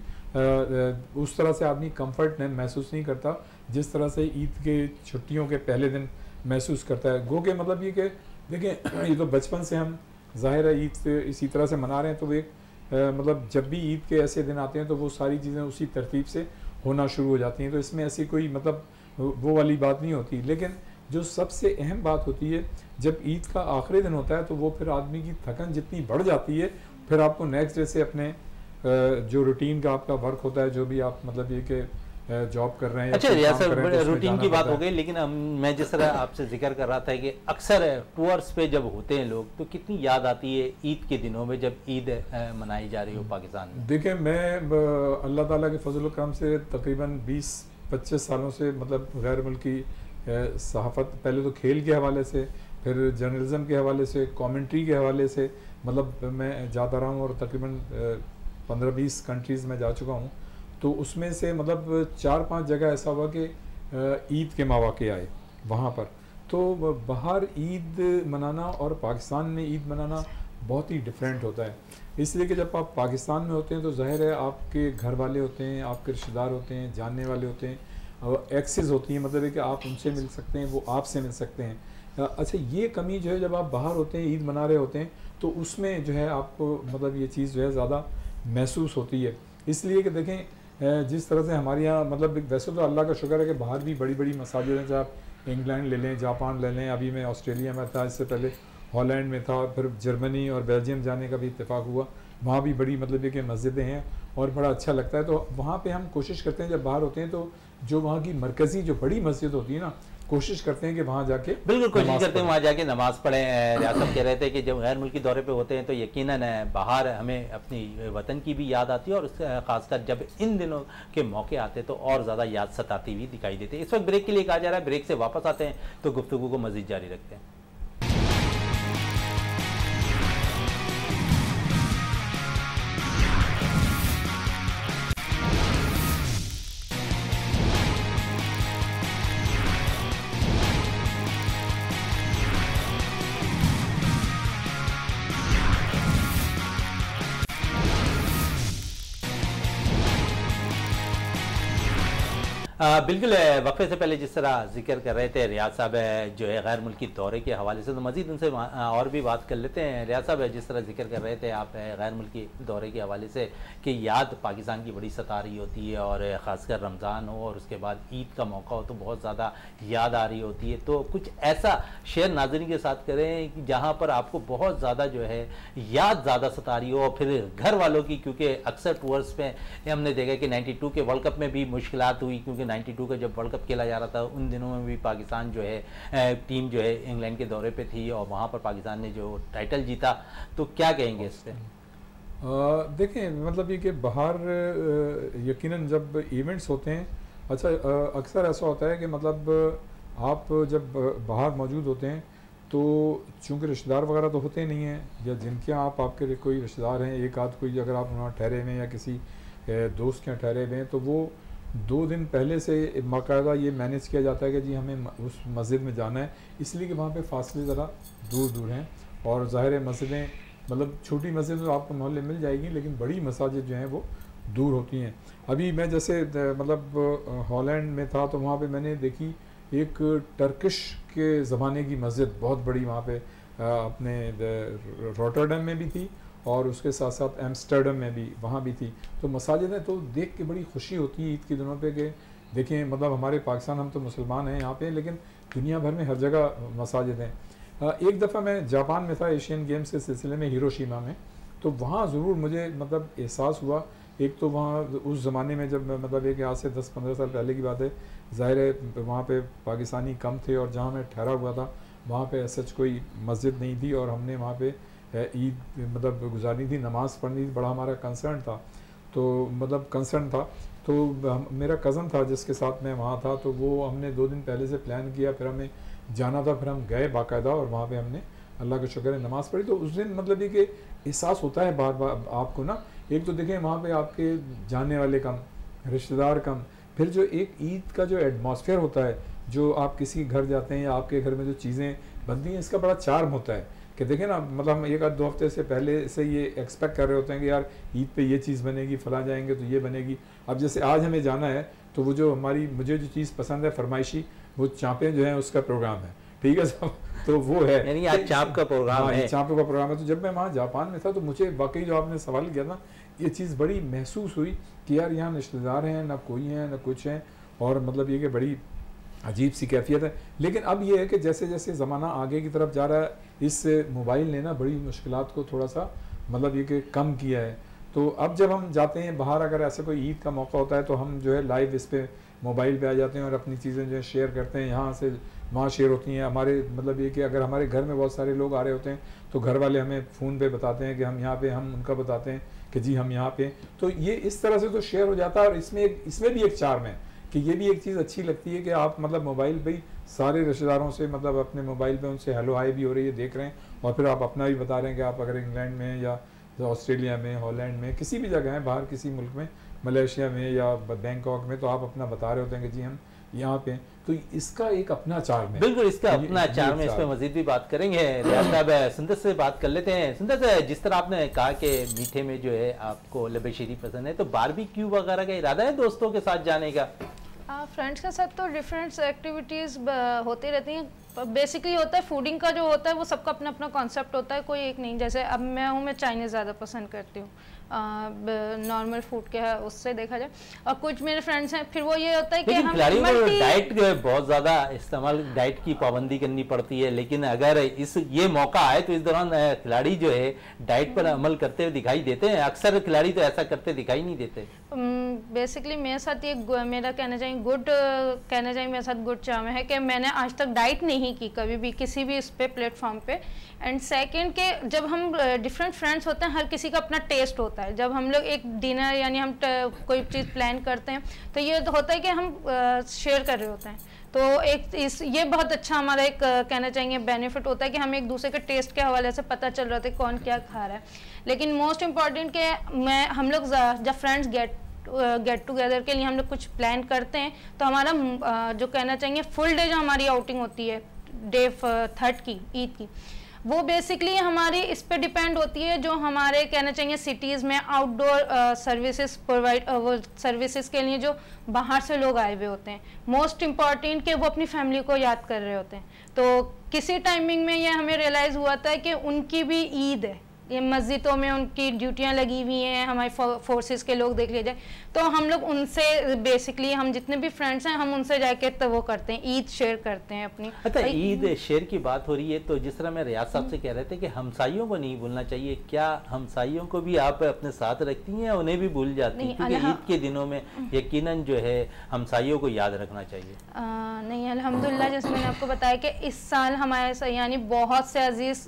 उस तरह से आदमी कंफर्ट महसूस नहीं करता जिस तरह से ईद के छुट्टियों के पहले दिन महसूस करता है। गो के मतलब ये कि देखें ये तो बचपन से हम ज़ाहिर है ईद से इसी तरह से मना रहे हैं, तो वो एक मतलब जब भी ईद के ऐसे दिन आते हैं तो वो सारी चीज़ें उसी तरतीब से होना शुरू हो जाती हैं, तो इसमें ऐसी कोई मतलब वो वाली बात नहीं होती। लेकिन जो सबसे अहम बात होती है, जब ईद का आखिरी दिन होता है तो वो फिर आदमी की थकन जितनी बढ़ जाती है, फिर आपको नेक्स्ट डे से अपने जो रूटीन का आपका वर्क होता है, जो भी आप मतलब ये कि जॉब कर रहे हैं, अच्छा रियाज साहब, रूटीन की बात हो गई, लेकिन मैं जिस तरह आपसे जिक्र कर रहा था कि अक्सर टूर्स पे जब होते हैं लोग तो कितनी याद आती है ईद के दिनों में जब ईद मनाई जा रही हो पाकिस्तान में। देखिए, मैं अल्लाह ताला के फजल करम से तकरीबन 20-25 सालों से मतलब गैर मुल्की सहाफ़त, पहले तो खेल के हवाले से, फिर जर्नलिज़म के हवाले से, कमेंट्री के हवाले से मतलब मैं जाता रहा हूँ और तकरीबन 15-20 कंट्रीज़ में जा चुका हूँ। तो उसमें से मतलब 4-5 जगह ऐसा हुआ कि ईद के मौके आए वहाँ पर, तो बाहर ईद मनाना और पाकिस्तान में ईद मनाना बहुत ही डिफरेंट होता है। इसलिए कि जब आप पाकिस्तान में होते हैं तो ज़ाहिर है आपके घर वाले होते हैं, आपके रिश्तेदार होते हैं, जानने वाले होते हैं, और एक्सेस होती है, मतलब है कि आप उनसे मिल सकते हैं, वो आपसे मिल सकते हैं। अच्छा, ये कमी जो है जब आप बाहर होते हैं, ईद मना रहे होते हैं, तो उसमें जो है आपको मतलब ये चीज़ जो है ज़्यादा महसूस होती है। इसलिए कि देखें, जिस तरह से हमारे यहाँ मतलब वैसे तो अल्लाह का शुक्र है कि बाहर भी बड़ी बड़ी मसाजिद हैं, चाहे आप इंग्लैंड ले लें, जापान ले लें, अभी मैं ऑस्ट्रेलिया में था, इससे पहले हॉलैंड में था, फिर जर्मनी और बेल्जियम जाने का भी इत्तेफाक हुआ, वहाँ भी बड़ी मतलब ये कि मस्जिदें हैं और बड़ा अच्छा लगता है। तो वहाँ पे हम कोशिश करते हैं जब बाहर होते हैं तो जो वहाँ की मरकज़ी जो बड़ी मस्जिद होती है ना, कोशिश करते हैं कि वहाँ जाके बिल्कुल कोशिश करते हैं वहाँ जाके नमाज़ पढ़ें। रियाज साहब कह रहे थे कि जब गैर मुल्की दौरे पे होते हैं तो यकीनन बाहर हमें अपनी वतन की भी याद आती है, और ख़ासकर जब इन दिनों के मौके आते हैं तो और ज़्यादा याद सताती हुई दिखाई देती है। इस वक्त ब्रेक के लिए कहा जा रहा है, ब्रेक से वापस आते हैं तो गुफ्तगू को मज़ीद जारी रखते हैं। बिल्कुल, वक्फे से पहले जिस तरह जिक्र कर रहे थे रियाज साहब जो है गैर मुल्की दौरे के हवाले से, तो मज़ीद उनसे और भी बात कर लेते हैं। रियाज साहब, जिस तरह जिक्र कर रहे थे आप गैर मुल्की दौरे के हवाले से कि याद पाकिस्तान की बड़ी सता रही होती है, और ख़ासकर रमज़ान हो और उसके बाद ईद का मौका हो तो बहुत ज़्यादा याद आ रही होती है, तो कुछ ऐसा शेयर नाज़रीन के साथ करें कि जहाँ पर आपको बहुत ज़्यादा जो है याद ज़्यादा सता रही हो, और फिर घर वालों की, क्योंकि अक्सर टूर्स में हमने देखा कि 92 के वर्ल्ड कप में भी मुश्किलात हुई, क्योंकि 92 का जब वर्ल्ड कप खेला जा रहा था उन दिनों में भी पाकिस्तान जो है टीम जो है इंग्लैंड के दौरे पे थी और वहाँ पर पाकिस्तान ने जो टाइटल जीता, तो क्या कहेंगे इस पर? देखें, मतलब ये कि बाहर यकीनन जब इवेंट्स होते हैं, अच्छा अक्सर ऐसा होता है कि मतलब आप जब बाहर मौजूद होते हैं तो चूँकि रिश्तेदार वगैरह तो होते नहीं हैं, या जिनके यहाँ आपके कोई रिश्तेदार हैं, एक आध कोई अगर आप वहाँ ठहरे हुए हैं या किसी दोस्त के यहाँ ठहरे हुए हैं, तो वो 2 दिन पहले से बाकायदा ये मैनेज किया जाता है कि जी हमें उस मस्जिद में जाना है, इसलिए कि वहाँ पे फासले ज़रा दूर दूर हैं, और ज़ाहिर है मस्जिदें मतलब छोटी मस्जिद तो आपको मोहल्ले मिल जाएगी, लेकिन बड़ी मसाजिद जो हैं वो दूर होती हैं। अभी मैं जैसे मतलब हॉलैंड में था तो वहाँ पे मैंने देखी एक टर्किश के ज़माने की मस्जिद बहुत बड़ी, वहाँ पे अपने रोटरडम में भी थी और उसके साथ साथ एम्स्टर्डम में भी वहाँ भी थी। तो मसाजिद हैं तो देख के बड़ी खुशी होती है ईद के दिनों पे कि देखें मतलब हमारे पाकिस्तान, हम तो मुसलमान हैं यहाँ पे, लेकिन दुनिया भर में हर जगह मसाजिद हैं। एक दफ़ा मैं जापान में था एशियन गेम्स के सिलसिले में, हिरोशिमा में, तो वहाँ ज़रूर मुझे मतलब एहसास हुआ। एक तो वहाँ उस ज़माने में जब मतलब एक आज से 10-15 साल पहले की बात है, ज़ाहिर है वहाँ पे पाकिस्तानी कम थे, और जहाँ मैं ठहरा हुआ था वहाँ पे सच कोई मस्जिद नहीं थी, और हमने वहाँ पे ईद मतलब गुजारनी थी, नमाज़ पढ़नी थी, बड़ा हमारा कंसर्न था, तो मतलब कंसर्न था। तो मेरा कज़न था जिसके साथ मैं वहाँ था, तो वो हमने 2 दिन पहले से प्लान किया, फिर हमें जाना था, फिर हम गए बाकायदा और वहाँ पे हमने अल्लाह का शुक्र है नमाज़ पढ़ी। तो उस दिन मतलब ये कि एहसास होता है बार बार आपको ना, एक तो देखें वहाँ पे आपके जानने वाले कम, रिश्तेदार कम, फिर जो एक ईद का जो एटमॉस्फेयर होता है, जो आप किसी घर जाते हैं या आपके घर में जो चीज़ें बनती हैं, इसका बड़ा चार्म होता है कि देखें ना, मतलब हम 1-2 हफ्ते से पहले से ये एक्सपेक्ट कर रहे होते हैं कि यार ईद पे ये चीज़ बनेगी, फला जाएंगे तो ये बनेगी। अब जैसे आज हमें जाना है तो वो जो मुझे जो चीज़ पसंद है फरमाइशी, वो चाँपें जो हैं उसका प्रोग्राम है, ठीक है साहब, तो वो है, यानी आज चाँप का प्रोग्राम है। चाँप का प्रोग्राम है। तो जब मैं वहाँ जापान में था तो मुझे वाकई जो आपने सवाल किया ना, ये चीज़ बड़ी महसूस हुई कि यार यहाँ रिश्तेदार हैं, ना कोई है ना कुछ है, और मतलब ये कि बड़ी अजीब सी कैफियत है। लेकिन अब ये है कि जैसे जैसे ज़माना आगे की तरफ जा रहा है, इस मोबाइल ने ना बड़ी मुश्किलात को थोड़ा सा मतलब ये कि कम किया है। तो अब जब हम जाते हैं बाहर, अगर ऐसा कोई ईद का मौका होता है तो हम जो है लाइव इस पे मोबाइल पे आ जाते हैं और अपनी चीज़ें जो है शेयर करते हैं, यहाँ से वहाँ शेयर होती हैं। हमारे मतलब ये कि अगर हमारे घर में बहुत सारे लोग आ रहे होते हैं तो घर वाले हमें फ़ोन पे बताते हैं कि हम यहाँ पे, हम उनका बताते हैं कि जी हम यहाँ पे। तो ये इस तरह से तो शेयर हो जाता है। और इसमें भी एक चार्म है कि ये भी एक चीज़ अच्छी लगती है कि आप मतलब मोबाइल पे ही सारे रिश्तेदारों से मतलब अपने मोबाइल पे उनसे हेलो हाय भी हो रही है, देख रहे हैं, और फिर आप अपना भी बता रहे हैं कि आप अगर इंग्लैंड में या ऑस्ट्रेलिया में, हॉलैंड में, किसी भी जगह हैं बाहर, किसी मुल्क में, मलेशिया में या बैंकॉक में, तो आप अपना बता रहे होते हैं कि जी हम यहाँ पे। तो इसका एक अपना चार्म है। बिल्कुल, इसका अपना चार्म है। इस पर मजीद भी बात करेंगे। रियाज साहब, सुंदर से बात कर लेते हैं। सुंदर से, जिस तरह आपने कहा कि मीठे में जो है आपको लबेशीरी पसंद है, तो बारबेक्यू वगैरह का इरादा है दोस्तों के साथ जाने का? फ्रेंड्स के साथ तो डिफरेंट एक्टिविटीज़ होती रहती हैं। बेसिकली होता है फूडिंग का जो होता है वो सबका अपना अपना कॉन्सेप्ट होता है, कोई एक नहीं। जैसे अब मैं चाइनीज़ ज़्यादा पसंद करती हूँ नॉर्मल फूड के है उससे देखा जाए, और कुछ मेरे फ्रेंड्स हैं फिर वो ये होता है कि हम खिलाड़ियों को डाइट जो है बहुत ज़्यादा इस्तेमाल, डाइट की पाबंदी करनी पड़ती है। लेकिन अगर ये मौका आए तो इस दौरान खिलाड़ी जो है डाइट पर अमल करते हुए दिखाई देते हैं। अक्सर खिलाड़ी तो ऐसा करते दिखाई नहीं देते। बेसिकली मेरे साथ ये मेरा कहना चाहिए मेरे साथ गुड चार्म है कि मैंने आज तक डाइट नहीं की कभी भी किसी भी इस पे प्लेटफॉर्म पे। एंड सेकंड के जब हम डिफरेंट फ्रेंड्स होते हैं, हर किसी का अपना टेस्ट होता है। जब हम लोग एक डिनर यानी हम कोई चीज़ प्लान करते हैं तो ये होता है कि हम शेयर कर रहे होते हैं। तो ये बहुत अच्छा हमारा एक कहना चाहेंगे बेनिफिट होता है कि हमें एक दूसरे के टेस्ट के हवाले से पता चल रहा था कौन क्या खा रहा है। लेकिन मोस्ट इम्पॉर्टेंट के हम लोग जब फ्रेंड्स गेट टुगेदर के लिए हम लोग कुछ प्लान करते हैं तो हमारा जो कहना चाहेंगे फुल डे जो हमारी आउटिंग होती है डे 3 की ईद की, वो बेसिकली हमारी इस पे डिपेंड होती है जो हमारे कहना चाहिए सिटीज़ में आउटडोर सर्विसेज प्रोवाइड, वो सर्विसेज के लिए जो बाहर से लोग आए हुए होते हैं। मोस्ट इम्पॉर्टेंट कि वो अपनी फैमिली को याद कर रहे होते हैं। तो किसी टाइमिंग में ये हमें रियलाइज़ हुआ था कि उनकी भी ईद है, ये मस्जिदों में उनकी ड्यूटियां लगी हुई हैं, हमारे फोर्सेस के लोग देख लिया जाए तो हम लोग उनसे बेसिकली हम जितने भी फ्रेंड्स हैं हम उनसे जाके तो वो करते हैं, ईद शेयर करते हैं अपनी। अच्छा, ईद शेयर की बात हो रही है तो जिस तरह मैं रियाज साहब से कह रहे थे कि हमसाइयों को नहीं भूलना चाहिए, क्या हमसाइयों को भी आप अपने साथ रखती हैं, उन्हें भी भूल जाती हैं? क्योंकि ईद के दिनों में यकीनन जो है हमसाइयों को याद रखना चाहिए। नहीं, अल्हम्दुलिल्लाह जैसे मैंने आपको बताया कि इस साल हमारे यानी बहुत से अजीज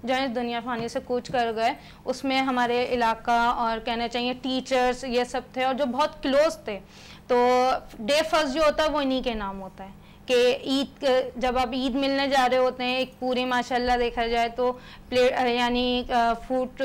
जो है दुनिया फानी से कूच कर गए, उसमें हमारे इलाका और कहना चाहिए टीचर्स ये सब थे और जो बहुत क्लोज थे। तो डे फर्स्ट जो होता है वो इन्हीं के नाम होता है कि ईद, जब आप ईद मिलने जा रहे होते हैं एक पूरी माशाल्लाह देखा जाए तो प्लेट यानी फूड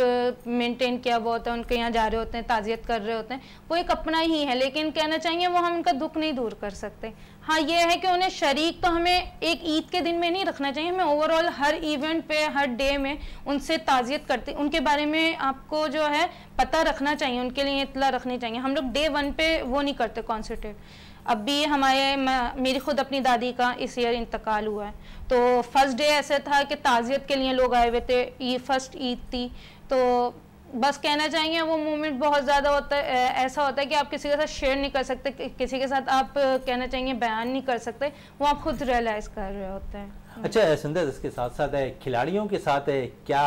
मेंटेन किया हुआ होता है, उनके यहाँ जा रहे होते हैं, ताज़ियत कर रहे होते हैं, वो एक अपना ही है। लेकिन कहना चाहिए वो हम उनका दुख नहीं दूर कर सकते। हाँ ये है कि उन्हें शरीक तो हमें एक ईद के दिन में नहीं रखना चाहिए, हमें ओवरऑल हर इवेंट पे हर डे में उनसे ताज़ियत करते, उनके बारे में आपको जो है पता रखना चाहिए, उनके लिए इत्तला रखनी चाहिए। हम लोग डे 1 पे वो नहीं करते कॉन्सेंट्रेट। अब भी मेरी खुद अपनी दादी का इस ईयर इंतकाल हुआ है, तो फर्स्ट डे ऐसे था कि ताज़ियत के लिए लोग आए हुए थे, फर्स्ट ईद थी। तो बस कहना चाहेंगे वो मोमेंट बहुत ज़्यादा होता है, ऐसा होता है कि आप किसी के साथ शेयर नहीं कर सकते, किसी के साथ आप कहना चाहेंगे बयान नहीं कर सकते, वो आप खुद रियलाइज़ कर रहे होते हैं। अच्छा सुंदर, इसके साथ साथ खिलाड़ियों के साथ क्या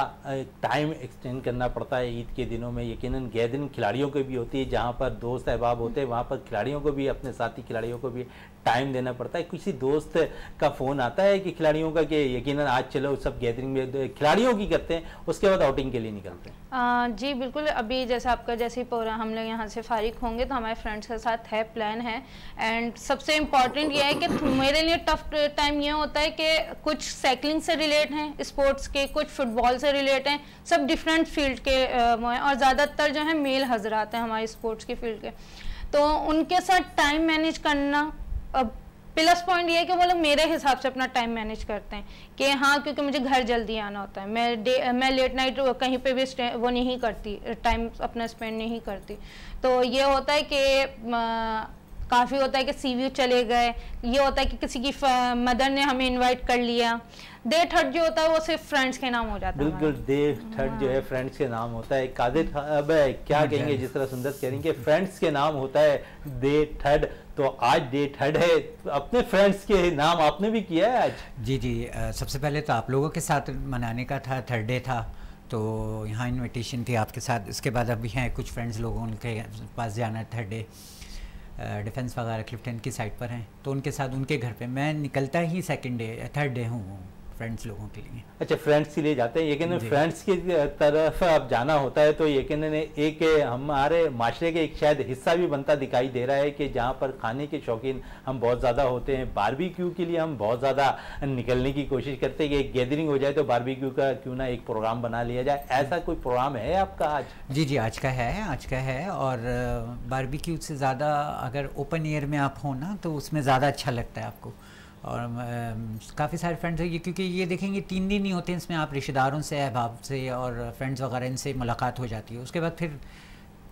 टाइम एक्सटेंड करना पड़ता है ईद के दिनों में? यकीनन गैदरिंग खिलाड़ियों की भी होती है, जहाँ पर दोस्त अहबाब होते हैं वहाँ पर खिलाड़ियों को भी, अपने साथी खिलाड़ियों को भी टाइम देना पड़ता है। किसी दोस्त का फ़ोन आता है कि खिलाड़ियों का कि यकीनन आज चलो सब गैदरिंग में खिलाड़ियों की करते हैं, उसके बाद आउटिंग के लिए निकलते हैं? जी बिल्कुल, अभी जैसे आपका जैसे प्रोग्राम हम लोग यहाँ से फारिग होंगे तो हमारे फ्रेंड्स के साथ है प्लान है। एंड सबसे इम्पॉर्टेंट ये है कि मेरे लिए टफ टाइम ये होता है कि कुछ साइकिलिंग से रिलेट हैं, स्पोर्ट्स के, कुछ फुटबॉल से रिलेट हैं, सब डिफरेंट फील्ड के हैं और ज़्यादातर जो है मेल हजरात हैं हमारे स्पोर्ट्स के फील्ड के, तो उनके साथ टाइम मैनेज करना। अब प्लस पॉइंट ये है कि वो लोग मेरे हिसाब से अपना टाइम मैनेज करते हैं कि हाँ क्योंकि मुझे घर जल्दी आना होता है, मैं लेट नाइट कहीं पे भी वो नहीं करती, टाइम अपना स्पेंड नहीं करती। तो ये होता है कि काफ़ी होता है कि सीव्यू चले गए, ये होता है कि किसी की मदर ने हमें इनवाइट कर लिया। डे थर्ड जो होता है वो सिर्फ फ्रेंड्स के नाम हो जाता है। बिल्कुल, डे थर्ड जो है फ्रेंड्स के नाम होता है। कादिर अब क्या कहेंगे, जिस तरह सुंदर कह रही कि फ्रेंड्स के नाम होता है डे थर्ड, तो आज डे थर्ड है, अपने फ्रेंड्स के नाम आपने भी किया है आज? जी जी, सबसे पहले तो आप लोगों के साथ मनाने का था, थर्ड डे था तो यहाँ इनविटेशन थी आपके साथ। इसके बाद अभी हैं कुछ फ्रेंड्स लोगों के पास जाना है थर्ड डे, डिफेंस वगैरह क्लिफ्टन की साइड पर हैं, तो उनके साथ उनके घर पे मैं निकलता ही सेकंड डे थर्ड डे हूँ फ्रेंड्स लोगों के लिए। अच्छा, फ्रेंड्स के लिए जाते हैं, लेकिन फ्रेंड्स की तरफ अब जाना होता है तो यकीन एक हमारे माशरे के एक शायद हिस्सा भी बनता दिखाई दे रहा है कि जहाँ पर खाने के शौकीन हम बहुत ज़्यादा होते हैं, बारबेक्यू के लिए हम बहुत ज़्यादा निकलने की कोशिश करते हैं कि एक गैदरिंग हो जाए तो बारबेक्यू का क्यों ना एक प्रोग्राम बना लिया जाए। ऐसा कोई प्रोग्राम है आपका आज? जी जी, आज का है। और बारबेक्यू से ज़्यादा अगर ओपन एयर में आप हो ना तो उसमें ज़्यादा अच्छा लगता है आपको। और काफ़ी सारे फ्रेंड्स हैं, क्योंकि ये देखेंगे 3 दिन ही होते हैं, इसमें आप रिश्तेदारों से, अहबाब से और फ्रेंड्स वगैरह इनसे मुलाकात हो जाती है। उसके बाद फिर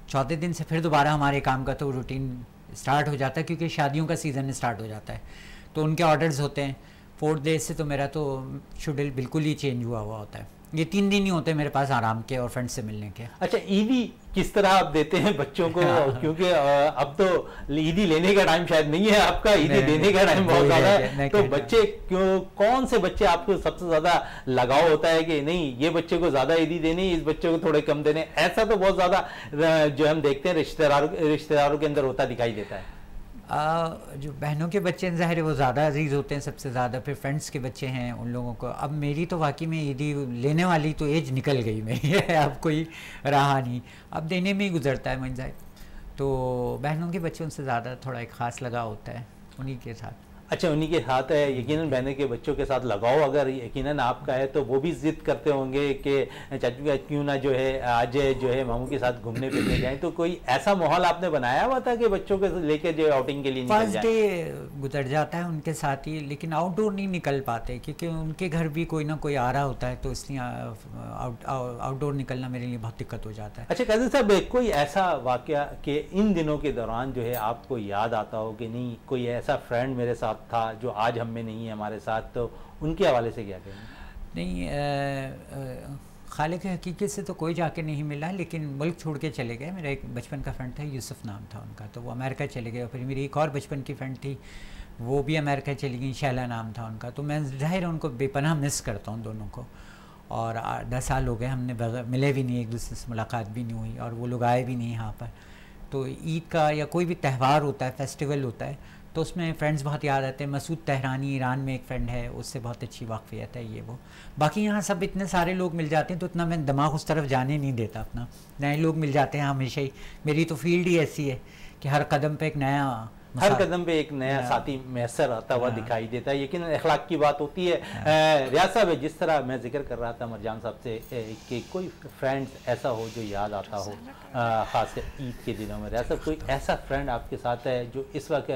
चौथे दिन से फिर दोबारा हमारे काम का तो रूटीन स्टार्ट हो जाता है, क्योंकि शादियों का सीज़न स्टार्ट हो जाता है तो उनके ऑर्डर्स होते हैं। 4 डेज से तो मेरा तो शेड्यूल बिल्कुल ही चेंज हुआ होता है। ये 3 दिन ही होते हैं मेरे पास आराम के और फ्रेंड्स से मिलने के। अच्छा, ईदी किस तरह आप देते हैं बच्चों को? क्योंकि अब तो ईदी लेने का टाइम शायद नहीं है आपका, ईदी देने का टाइम बहुत ज़्यादा है। तो बच्चे कौन से बच्चे आपको सबसे ज़्यादा लगाव होता है कि नहीं ये बच्चे को ज़्यादा ईदी देनी, इस बच्चे को थोड़े कम देने? ऐसा तो बहुत ज़्यादा जो हम देखते हैं रिश्तेदारों के अंदर होता दिखाई देता है। जो बहनों के बच्चे हैं ज़ाहिर है वो ज़्यादा अजीज़ होते हैं सबसे ज़्यादा, फिर फ्रेंड्स के बच्चे हैं उन लोगों को। अब मेरी तो वाकई में ईदी लेने वाली तो एज निकल गई मेरी अब कोई रहा नहीं, अब देने में ही गुजरता है मंजाए। तो बहनों के बच्चों से ज़्यादा थोड़ा एक ख़ास लगाव होता है उन्हीं के साथ। अच्छा, उन्हीं के साथ है, यकीनन बहनों के बच्चों के साथ लगाओ अगर यकीनन आपका है तो वो भी जिद करते होंगे कि चाचू का क्यों ना जो है आज जो है मामू के साथ घूमने फिरने जाएं। तो कोई ऐसा माहौल आपने बनाया हुआ था कि बच्चों को लेकर जो आउटिंग के लिए निकल जाएं? फर्स्ट डे गुजर जाता है उनके साथ ही, लेकिन आउटडोर नहीं निकल पाते क्योंकि उनके घर भी कोई ना कोई आ रहा होता है, तो इसलिए आउटडोर निकलना मेरे लिए बहुत दिक्कत हो जाता है। अच्छा कादिर साहब, कोई ऐसा वाकया कि इन दिनों के दौरान जो है आपको याद आता हो कि नहीं कोई ऐसा फ्रेंड मेरे साथ था जो आज हम में नहीं है हमारे साथ, तो उनके हवाले से क्या कहेंगे? नहीं, खालिक हकीकत से तो कोई जाके नहीं मिला, लेकिन मुल्क छोड़ के चले गए। मेरा एक बचपन का फ्रेंड था, यूसुफ नाम था उनका, तो वो अमेरिका चले गए। फिर मेरी एक और बचपन की फ्रेंड थी, वो भी अमेरिका चली गई, शैला नाम था उनका। तो मैं ज़ाहिर उनको बेपनाह मिस करता हूँ दोनों को। और 10 साल हो गए हमने मिले भी नहीं, एक दूसरे से मुलाकात भी नहीं हुई, और वो लोग आए भी नहीं यहाँ पर। तो ईद का या कोई भी त्यौहार होता है, फेस्टिवल होता है, तो उसमें फ्रेंड्स बहुत याद आते हैं। मसूद तेहरानी ईरान में एक फ़्रेंड है, उससे बहुत अच्छी वाक़फ़ियत है ये वो। बाकी यहाँ सब इतने सारे लोग मिल जाते हैं तो इतना मैं दिमाग उस तरफ जाने नहीं देता अपना। नए लोग मिल जाते हैं हमेशा ही, मेरी तो फील्ड ही ऐसी है कि हर कदम पे एक नया साथी मैसर आता हुआ दिखाई देता है। यकीन अखलाक की बात होती है। रियाज साहब, जिस तरह मैं जिक्र कर रहा था मरजान साहब से कि कोई फ्रेंड्स ऐसा हो जो याद आता हो ख़ासकर ईद के दिनों में, रियाज साहब कोई ऐसा फ्रेंड आपके साथ है जो इस वक्त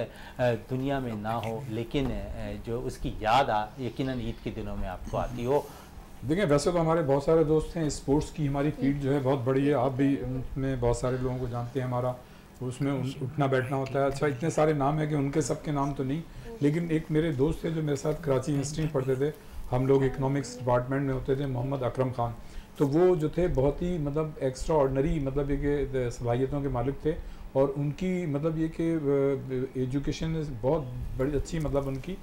दुनिया में ना हो लेकिन जो उसकी याद यकीनन ईद के दिनों में आपको आती हो? देखिए, वैसे तो हमारे बहुत सारे दोस्त हैं, स्पोर्ट्स की हमारी फील्ड जो है बहुत बड़ी है, आप भी उसमें बहुत सारे लोगों को जानते हैं, हमारा उसमें उठना बैठना होता है। अच्छा, इतने सारे नाम है कि उनके सबके नाम तो नहीं, लेकिन एक मेरे दोस्त थे जो मेरे साथ कराची यूनिवर्सिटी में पढ़ते थे, हम लोग इकोनॉमिक्स डिपार्टमेंट में होते थे, मोहम्मद अकरम खान। तो वो जो थे बहुत ही मतलब एक्स्ट्रा ऑर्डनरी मतलब ये कि सलाहियतों के मालिक थे, और उनकी मतलब ये कि एजुकेशन बहुत बड़ी अच्छी मतलब उनकी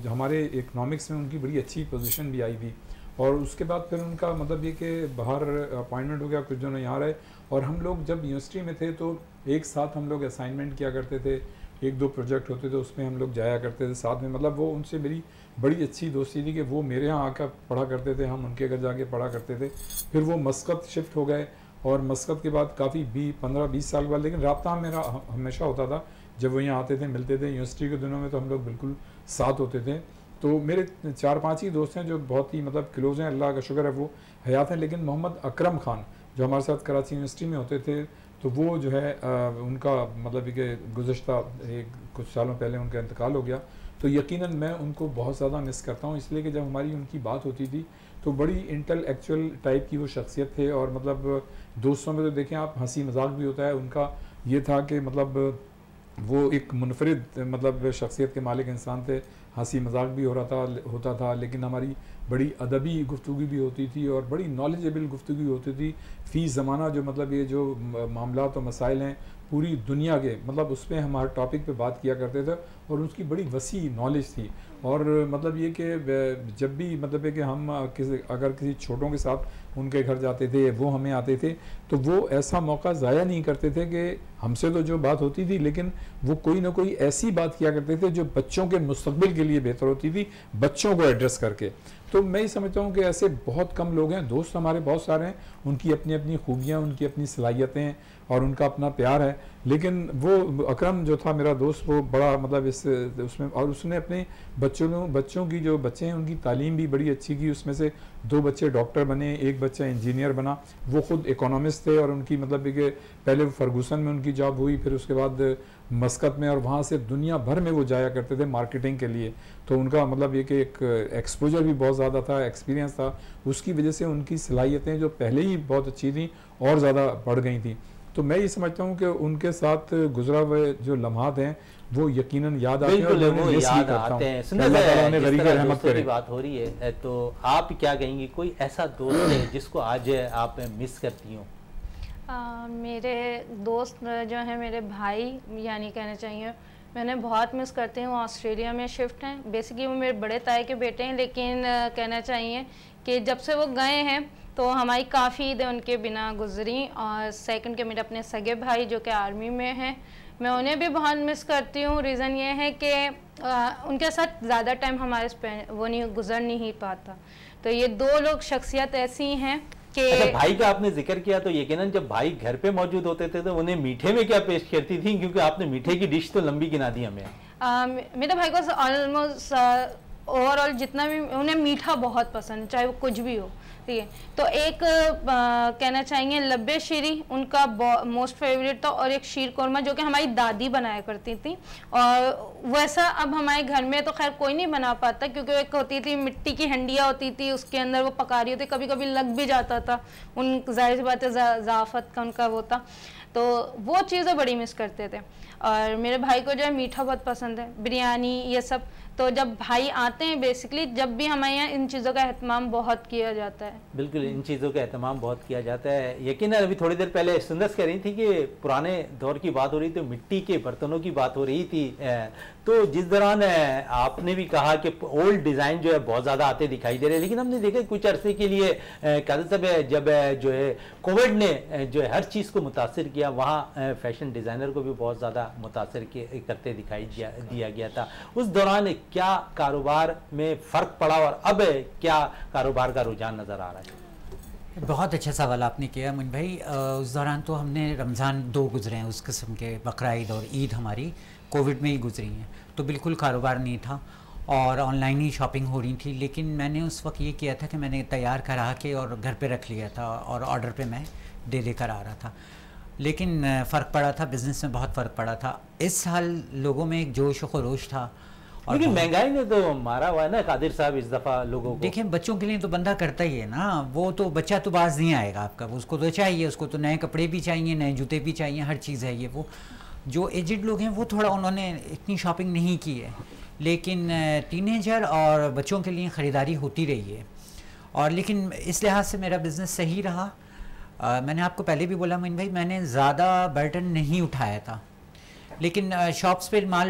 हमारे इकोनॉमिक्स में उनकी बड़ी अच्छी पोजीशन भी आई थी। और उसके बाद फिर उनका मतलब ये कि बाहर अपॉइंटमेंट हो गया, कुछ दिनों यहाँ रहे, और हम लोग जब यूनिवर्सिटी में थे तो एक साथ हम लोग असाइनमेंट किया करते थे, 1-2 प्रोजेक्ट होते थे उसमें हम लोग जाया करते थे साथ में। मतलब वो उनसे मेरी बड़ी अच्छी दोस्ती थी कि वो मेरे यहाँ आकर पढ़ा करते थे, हम उनके घर जाके पढ़ा करते थे। फिर वो मस्कत शिफ्ट हो गए, और मस्कत के बाद काफ़ी 15-20 साल बाद, लेकिन रब्ता मेरा हमेशा होता था। जब वो यहाँ आते थे मिलते थे, यूनिवर्सिटी के दिनों में तो हम लोग बिल्कुल साथ होते थे। तो मेरे 4-5 ही दोस्त हैं जो बहुत ही मतलब क्लोज़ हैं, अल्लाह का शुक्र है वो हयात हैं। लेकिन मोहम्मद अकरम खान जो हमारे साथ कराची यूनिवर्सिटी में होते थे, तो वो जो है उनका मतलब कि गुज़श्ता कुछ सालों पहले उनका इंतकाल हो गया। तो यकीनन मैं उनको बहुत ज़्यादा मिस करता हूँ, इसलिए कि जब हमारी उनकी बात होती थी तो बड़ी इंटेलेक्चुअल टाइप की वो शख्सियत थे। और मतलब दोस्तों में तो देखें आप, हंसी मजाक भी होता है। उनका ये था कि मतलब वो एक मुनफरिद मतलब शख्सियत के मालिक इंसान थे, हंसी मजाक भी होता था, लेकिन हमारी बड़ी अदबी गुफ्तगू भी होती थी और बड़ी नॉलेजेबल गुफ्तगू होती थी। फ़ी ज़माना जो मतलब ये जो मामलात और मसाइल हैं पूरी दुनिया के, मतलब उस पर हम हर टॉपिक पे बात किया करते थे और उसकी बड़ी वसी नॉलेज थी। और मतलब ये कि जब भी मतलब है कि हम अगर किसी छोटों के साथ उनके घर जाते थे, वो हमें आते थे, तो वो ऐसा मौका ज़ाया नहीं करते थे कि हमसे तो जो बात होती थी, लेकिन वो कोई ना कोई ऐसी बात किया करते थे जो बच्चों के मुस्तकबिल के लिए बेहतर होती थी, बच्चों को एड्रेस करके। तो मैं ही समझता हूँ कि ऐसे बहुत कम लोग हैं, दोस्त हमारे बहुत सारे हैं, उनकी अपनी अपनी खूबियाँ, उनकी अपनी सलाहियतें और उनका अपना प्यार है। लेकिन वो अकरम जो था मेरा दोस्त, वो बड़ा मतलब उसमें, और उसने अपने बच्चों की जो बच्चे हैं उनकी तालीम भी बड़ी अच्छी की। उसमें से 2 बच्चे डॉक्टर बने, 1 बच्चा इंजीनियर बना। वो ख़ुद इकोनॉमिस्ट थे और उनकी मतलब कि पहले फर्गूसन में उनकी जॉब हुई, फिर उसके बाद मस्कत में, और वहाँ से दुनिया भर में वो जाया करते थे मार्केटिंग के लिए। तो उनका मतलब ये कि एक एक्सपोजर भी बहुत ज़्यादा था, एक्सपीरियंस था, उसकी वजह से उनकी सलाहियतें जो पहले ही बहुत अच्छी थी और ज़्यादा बढ़ गई थी। तो मैं ये समझता हूँ कि उनके साथ गुजरा हुए जो लम्हात हैं वो यकीनन याद आते हैं, वो याद आते हैं। दोस्तों की बात हो रही है, तो आप क्या कहेंगी, कोई ऐसा दोस्त है जिसको आज आप मिस करती हो? मेरे दोस्त जो है मेरे भाई, यानी कहना चाहिए मैंने बहुत मिस करती हूँ। ऑस्ट्रेलिया में शिफ्ट हैं, बेसिकली वो मेरे बड़े ताए के बेटे हैं, लेकिन कहना चाहिए कि जब से वो गए हैं तो हमारी काफ़ी ईदें उनके बिना गुजरी। और सेकंड के मेरे अपने सगे भाई जो कि आर्मी में हैं, मैं उन्हें भी बहुत मिस करती हूँ। रीज़न ये है कि उनके साथ ज़्यादा टाइम हमारे वो नहीं गुजर नहीं पाता। तो ये 2 लोग शख्सियत ऐसी हैं कि अच्छा, भाई का आपने जिक्र किया, तो यकीनन जब भाई घर पे मौजूद होते थे तो उन्हें मीठे में क्या पेश करती थी, क्योंकि आपने मीठे की डिश तो लंबी गिना दी हमें। मेरे भाई को ऑलमोस्ट ओवरऑल जितना भी, उन्हें मीठा बहुत पसंद है, चाहे वो कुछ भी हो, ठीक है। तो एक कहना चाहिए लब्बे शीरी उनका मोस्ट फेवरेट था, और एक शीर कोरमा जो कि हमारी दादी बनाया करती थी। और वैसा अब हमारे घर में तो खैर कोई नहीं बना पाता, क्योंकि एक होती थी मिट्टी की हंडिया होती थी, उसके अंदर वो पका रही होती, कभी कभी लग भी जाता था, उन जाहिर सी बात है ज़ाफ़त का उनका वो था। तो वो चीज़ें बड़ी मिस करते थे। और मेरे भाई को जो है मीठा बहुत पसंद है, बिरयानी ये सब। तो जब भाई आते हैं, बेसिकली जब भी हमारे यहाँ इन चीज़ों का एहतमाम बहुत किया जाता है। बिल्कुल, इन चीज़ों का एहतमाम बहुत किया जाता है। यकीनन अभी थोड़ी देर पहले सुंदस कह रही थी कि पुराने दौर की बात हो रही थी, मिट्टी के बर्तनों की बात हो रही थी। तो जिस दौरान आपने भी कहा कि ओल्ड डिज़ाइन जो है बहुत ज़्यादा आते दिखाई दे रहे हैं, लेकिन हमने देखा कुछ अरसे के लिए कादिर साहब जब जो है कोविड ने जो है हर चीज़ को मुतासर किया, वहाँ फैशन डिज़ाइनर को भी बहुत ज़्यादा मुतासर करते दिखाई दिया गया था। उस दौरान क्या कारोबार में फ़र्क पड़ा और अब क्या कारोबार का रुझान नज़र आ रहा है? बहुत अच्छा सवाल आपने किया मुन भाई। उस दौरान तो हमने रमज़ान 2 गुजरे हैं, उस किस्म के बकरा ईद और ईद हमारी कोविड में ही गुजरी हैं, तो बिल्कुल कारोबार नहीं था और ऑनलाइन ही शॉपिंग हो रही थी। लेकिन मैंने उस वक्त ये किया था कि मैंने तैयार करा के और घर पे रख लिया था और ऑर्डर पे मैं दे कर आ रहा था। लेकिन फ़र्क पड़ा था, बिज़नेस में बहुत फ़र्क पड़ा था। इस साल लोगों में एक जोश व खरोश था। लेकिन महंगाई ने तो मारा हुआ है ना कादिर साहब इस दफ़ा लोगों को। देखिए, बच्चों के लिए तो बंदा करता ही है ना, वो तो बच्चा तो बाज नहीं आएगा आपका, उसको तो चाहिए, उसको तो नए कपड़े भी चाहिए, नए जूते भी चाहिए, हर चीज़ है ये। वो जो एजिड लोग हैं वो थोड़ा उन्होंने इतनी शॉपिंग नहीं की है, लेकिन टीनेजर और बच्चों के लिए ख़रीदारी होती रही है। और लेकिन इस लिहाज से मेरा बिज़नेस सही रहा। मैंने आपको पहले भी बोला मोइन भाई, मैंने ज़्यादा बर्डन नहीं उठाया था, लेकिन शॉप्स पे माल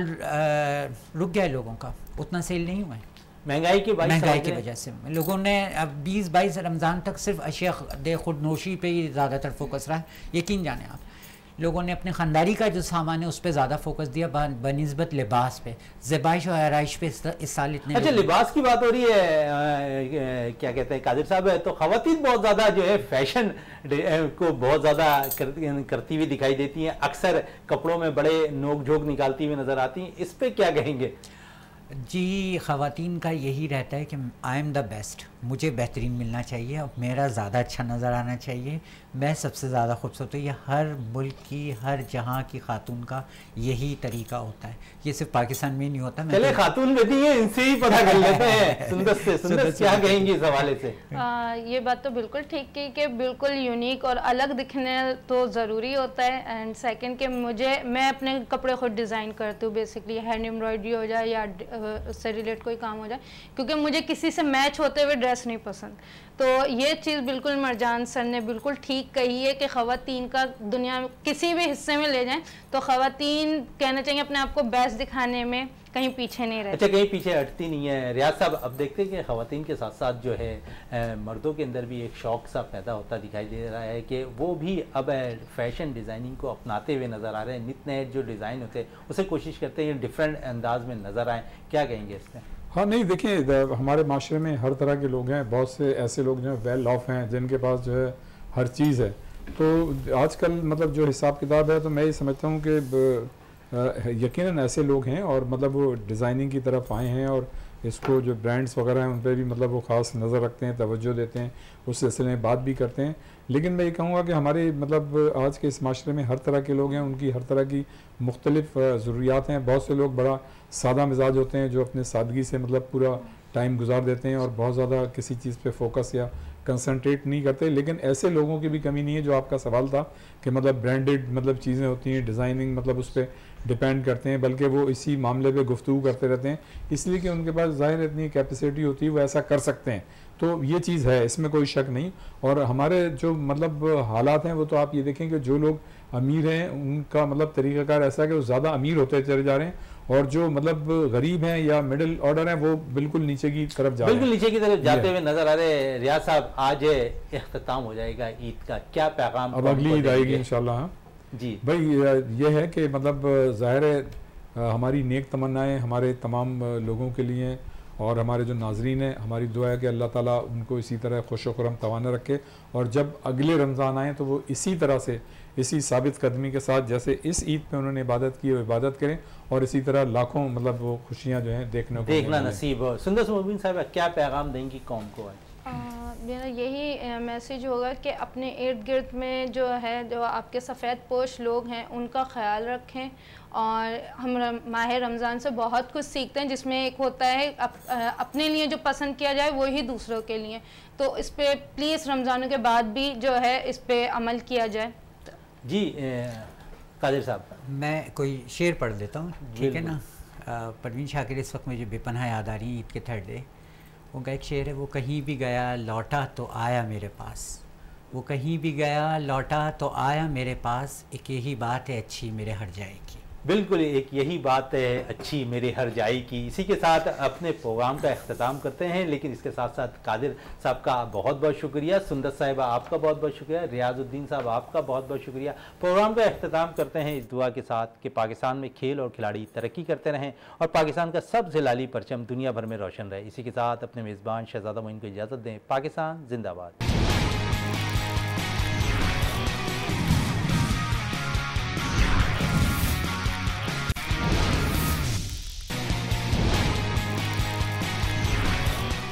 रुक गया लोगों का, उतना सेल नहीं हुआ है महंगाई की वजह से। लोगों ने अब 20-22 रमज़ान तक सिर्फ अशिया दे खुद नोशी पे ही ज़्यादातर फोकस रहा है। यकीन जाने आप, लोगों ने अपनी ख़ानदारी का जो सामान है उस पर ज़्यादा फोकस दिया बनिस्बत लिबास पे, ज़बाइश और आराइश पे इस साल इतने। अच्छा, लिबास की बात हो रही है, क्या कहते हैं कादिर साहब, तो ख़वातीन बहुत ज़्यादा जो है फैशन को बहुत ज़्यादा करती हुई दिखाई देती हैं, अक्सर कपड़ों में बड़े नोक झोंक निकालती हुई नज़र आती हैं, इस पर क्या कहेंगे? जी, ख़वातीन का यही रहता है कि आई एम द बेस्ट, मुझे बेहतरीन मिलना चाहिए और मेरा ज़्यादा अच्छा नज़र आना चाहिए, मैं सबसे ज़्यादा खूबसूरत हूँ। ये हर मुल्क की, हर जहाँ की खातून का यही तरीका होता है। ये सिर्फ पाकिस्तान में नहीं होता। चले खातून बेटी है, इनसे ही पता कर लेते हैं। सुंदर क्या कहेंगी इस हवाले से? ये बात तो बिल्कुल ठीक की कि बिल्कुल यूनिक और अलग दिखने तो ज़रूरी होता है। एंड सेकंड के मैं अपने कपड़े खुद डिज़ाइन करती हूँ, बेसिकली हैंड एम्ब्रॉयडरी हो जाए या उससे रिलेट कोई काम हो जाए, क्योंकि मुझे किसी से मैच होते हुए ड्रेस नहीं पसंद। तो ये चीज़ बिल्कुल मरजान सर ने बिल्कुल ठीक कही है कि ख़वातीन का दुनिया में किसी भी हिस्से में ले जाएं तो ख़वातीन कहना चाहिए अपने आप को बेस्ट दिखाने में कहीं पीछे नहीं रहती। अच्छा, कहीं पीछे हटती नहीं है। रियाज साहब, अब देखते हैं कि ख़वातीन के साथ साथ जो है मर्दों के अंदर भी एक शौक़ सा पैदा होता दिखाई दे रहा है कि वो भी अब फैशन डिज़ाइनिंग को अपनाते हुए नज़र आ रहे हैं। नित नए जो डिज़ाइन होते हैं उसे कोशिश करते हैं डिफरेंट अंदाज में नज़र आए। क्या कहेंगे इसमें? हाँ, नहीं देखिए, हमारे माशरे में हर तरह के लोग हैं, बहुत से ऐसे लोग जो हैं वेल ऑफ हैं, जिनके पास जो है हर चीज़ है। तो आजकल मतलब जो हिसाब किताब है, तो मैं ये समझता हूँ कि यकीनन ऐसे लोग हैं और मतलब वो डिज़ाइनिंग की तरफ आए हैं और इसको जो ब्रांड्स वगैरह हैं उन पर भी मतलब वो ख़ास नज़र रखते हैं, तवज्जो देते हैं, उस सिलसिले में बात भी करते हैं। लेकिन मैं ये कहूँगा कि हमारे मतलब आज के इस माशरे में हर तरह के लोग हैं, उनकी हर तरह की मुख्तलिफ ज़रूरियात हैं। बहुत से लोग बड़ा सादा मिजाज होते हैं जो अपने सादगी से मतलब पूरा टाइम गुजार देते हैं और बहुत ज़्यादा किसी चीज़ पे फोकस या कंसंट्रेट नहीं करते। लेकिन ऐसे लोगों की भी कमी नहीं है, जो आपका सवाल था कि मतलब ब्रांडेड मतलब चीज़ें होती हैं, डिज़ाइनिंग मतलब उस पर डिपेंड करते हैं, बल्कि वो इसी मामले पे गुफ्तगू करते रहते हैं, इसलिए कि उनके पास ज़ाहिर इतनी कैपेसिटी होती है, वो ऐसा कर सकते हैं। तो ये चीज़ है, इसमें कोई शक नहीं। और हमारे जो मतलब हालात हैं वो तो आप ये देखें कि जो लोग अमीर हैं उनका मतलब तरीक़ाकार ऐसा है कि वो ज़्यादा अमीर होते चले जा रहे हैं, और जो मतलब गरीब हैं या मिडिल ऑर्डर हैं वो बिल्कुल नीचे की तरफ जा रहे हैं, बिल्कुल नीचे की तरफ जाते हुए नजर आ रहे हैं। रियाज साहब, आज इख्तिताम हो जाएगा ईद का, क्या पैगाम? अब अगली ईद आएगी इंशाल्लाह। हाँ जी भाई, ये है कि मतलब ज़ाहिर है हमारी नेक तमन्नाएं हमारे तमाम लोगों के लिए हैं, और हमारे जो नाजरीन हैं, हमारी दुआ है कि अल्लाह ताला उनको इसी तरह खुश व खुर्रम तवाना रखे, और जब अगले रमज़ान आएँ तो वो इसी तरह से, इसी साबित कदमी के साथ जैसे इस ईद पे उन्होंने इबादत की, वो इबादत करें, और इसी तरह लाखों मतलब वो खुशियाँ जो हैं देखना नसीब हो। सुंदर मोबिन साहब, क्या पैगाम देंगी कौम को आज? मेरा यही मैसेज होगा कि अपने इर्द गिर्द में जो है, जो आपके सफ़ेद पोश लोग हैं, उनका ख्याल रखें। और हम माह रमज़ान से बहुत कुछ सीखते हैं, जिसमें एक होता है अपने लिए जो पसंद किया जाए वही दूसरों के लिए। तो इस पर प्लीज़ रमज़ानों के बाद भी जो है इस पर अमल किया जाए। जी कादिर साहब, मैं कोई शेर पढ़ देता हूँ, ठीक है ना? परवीन शाकिर इस वक्त मुझे बेपनाह याद आ रही है ईद के थर्ड डे। उनका एक शेर है, वो कहीं भी गया लौटा तो आया मेरे पास, वो कहीं भी गया लौटा तो आया मेरे पास, एक यही बात है अच्छी मेरे हर जाएगी। बिल्कुल, एक यही बात है अच्छी मेरे हर जाई की। इसी के साथ अपने प्रोग्राम का इख्तिताम करते हैं, लेकिन इसके साथ साथ कादिर साहब का बहुत बहुत शुक्रिया, सुंदर साहिबा आपका बहुत बहुत शुक्रिया, रियाजुद्दीन साहब आपका बहुत बहुत शुक्रिया। प्रोग्राम का इख्तिताम करते हैं इस दुआ के साथ कि पाकिस्तान में खेल और खिलाड़ी तरक्की करते रहें और पाकिस्तान का सबसे लाली परचम दुनिया भर में रोशन रहे। इसी के साथ अपने मेज़बान शहजादा मोइन को इजाज़त दें। पाकिस्तान जिंदाबाद।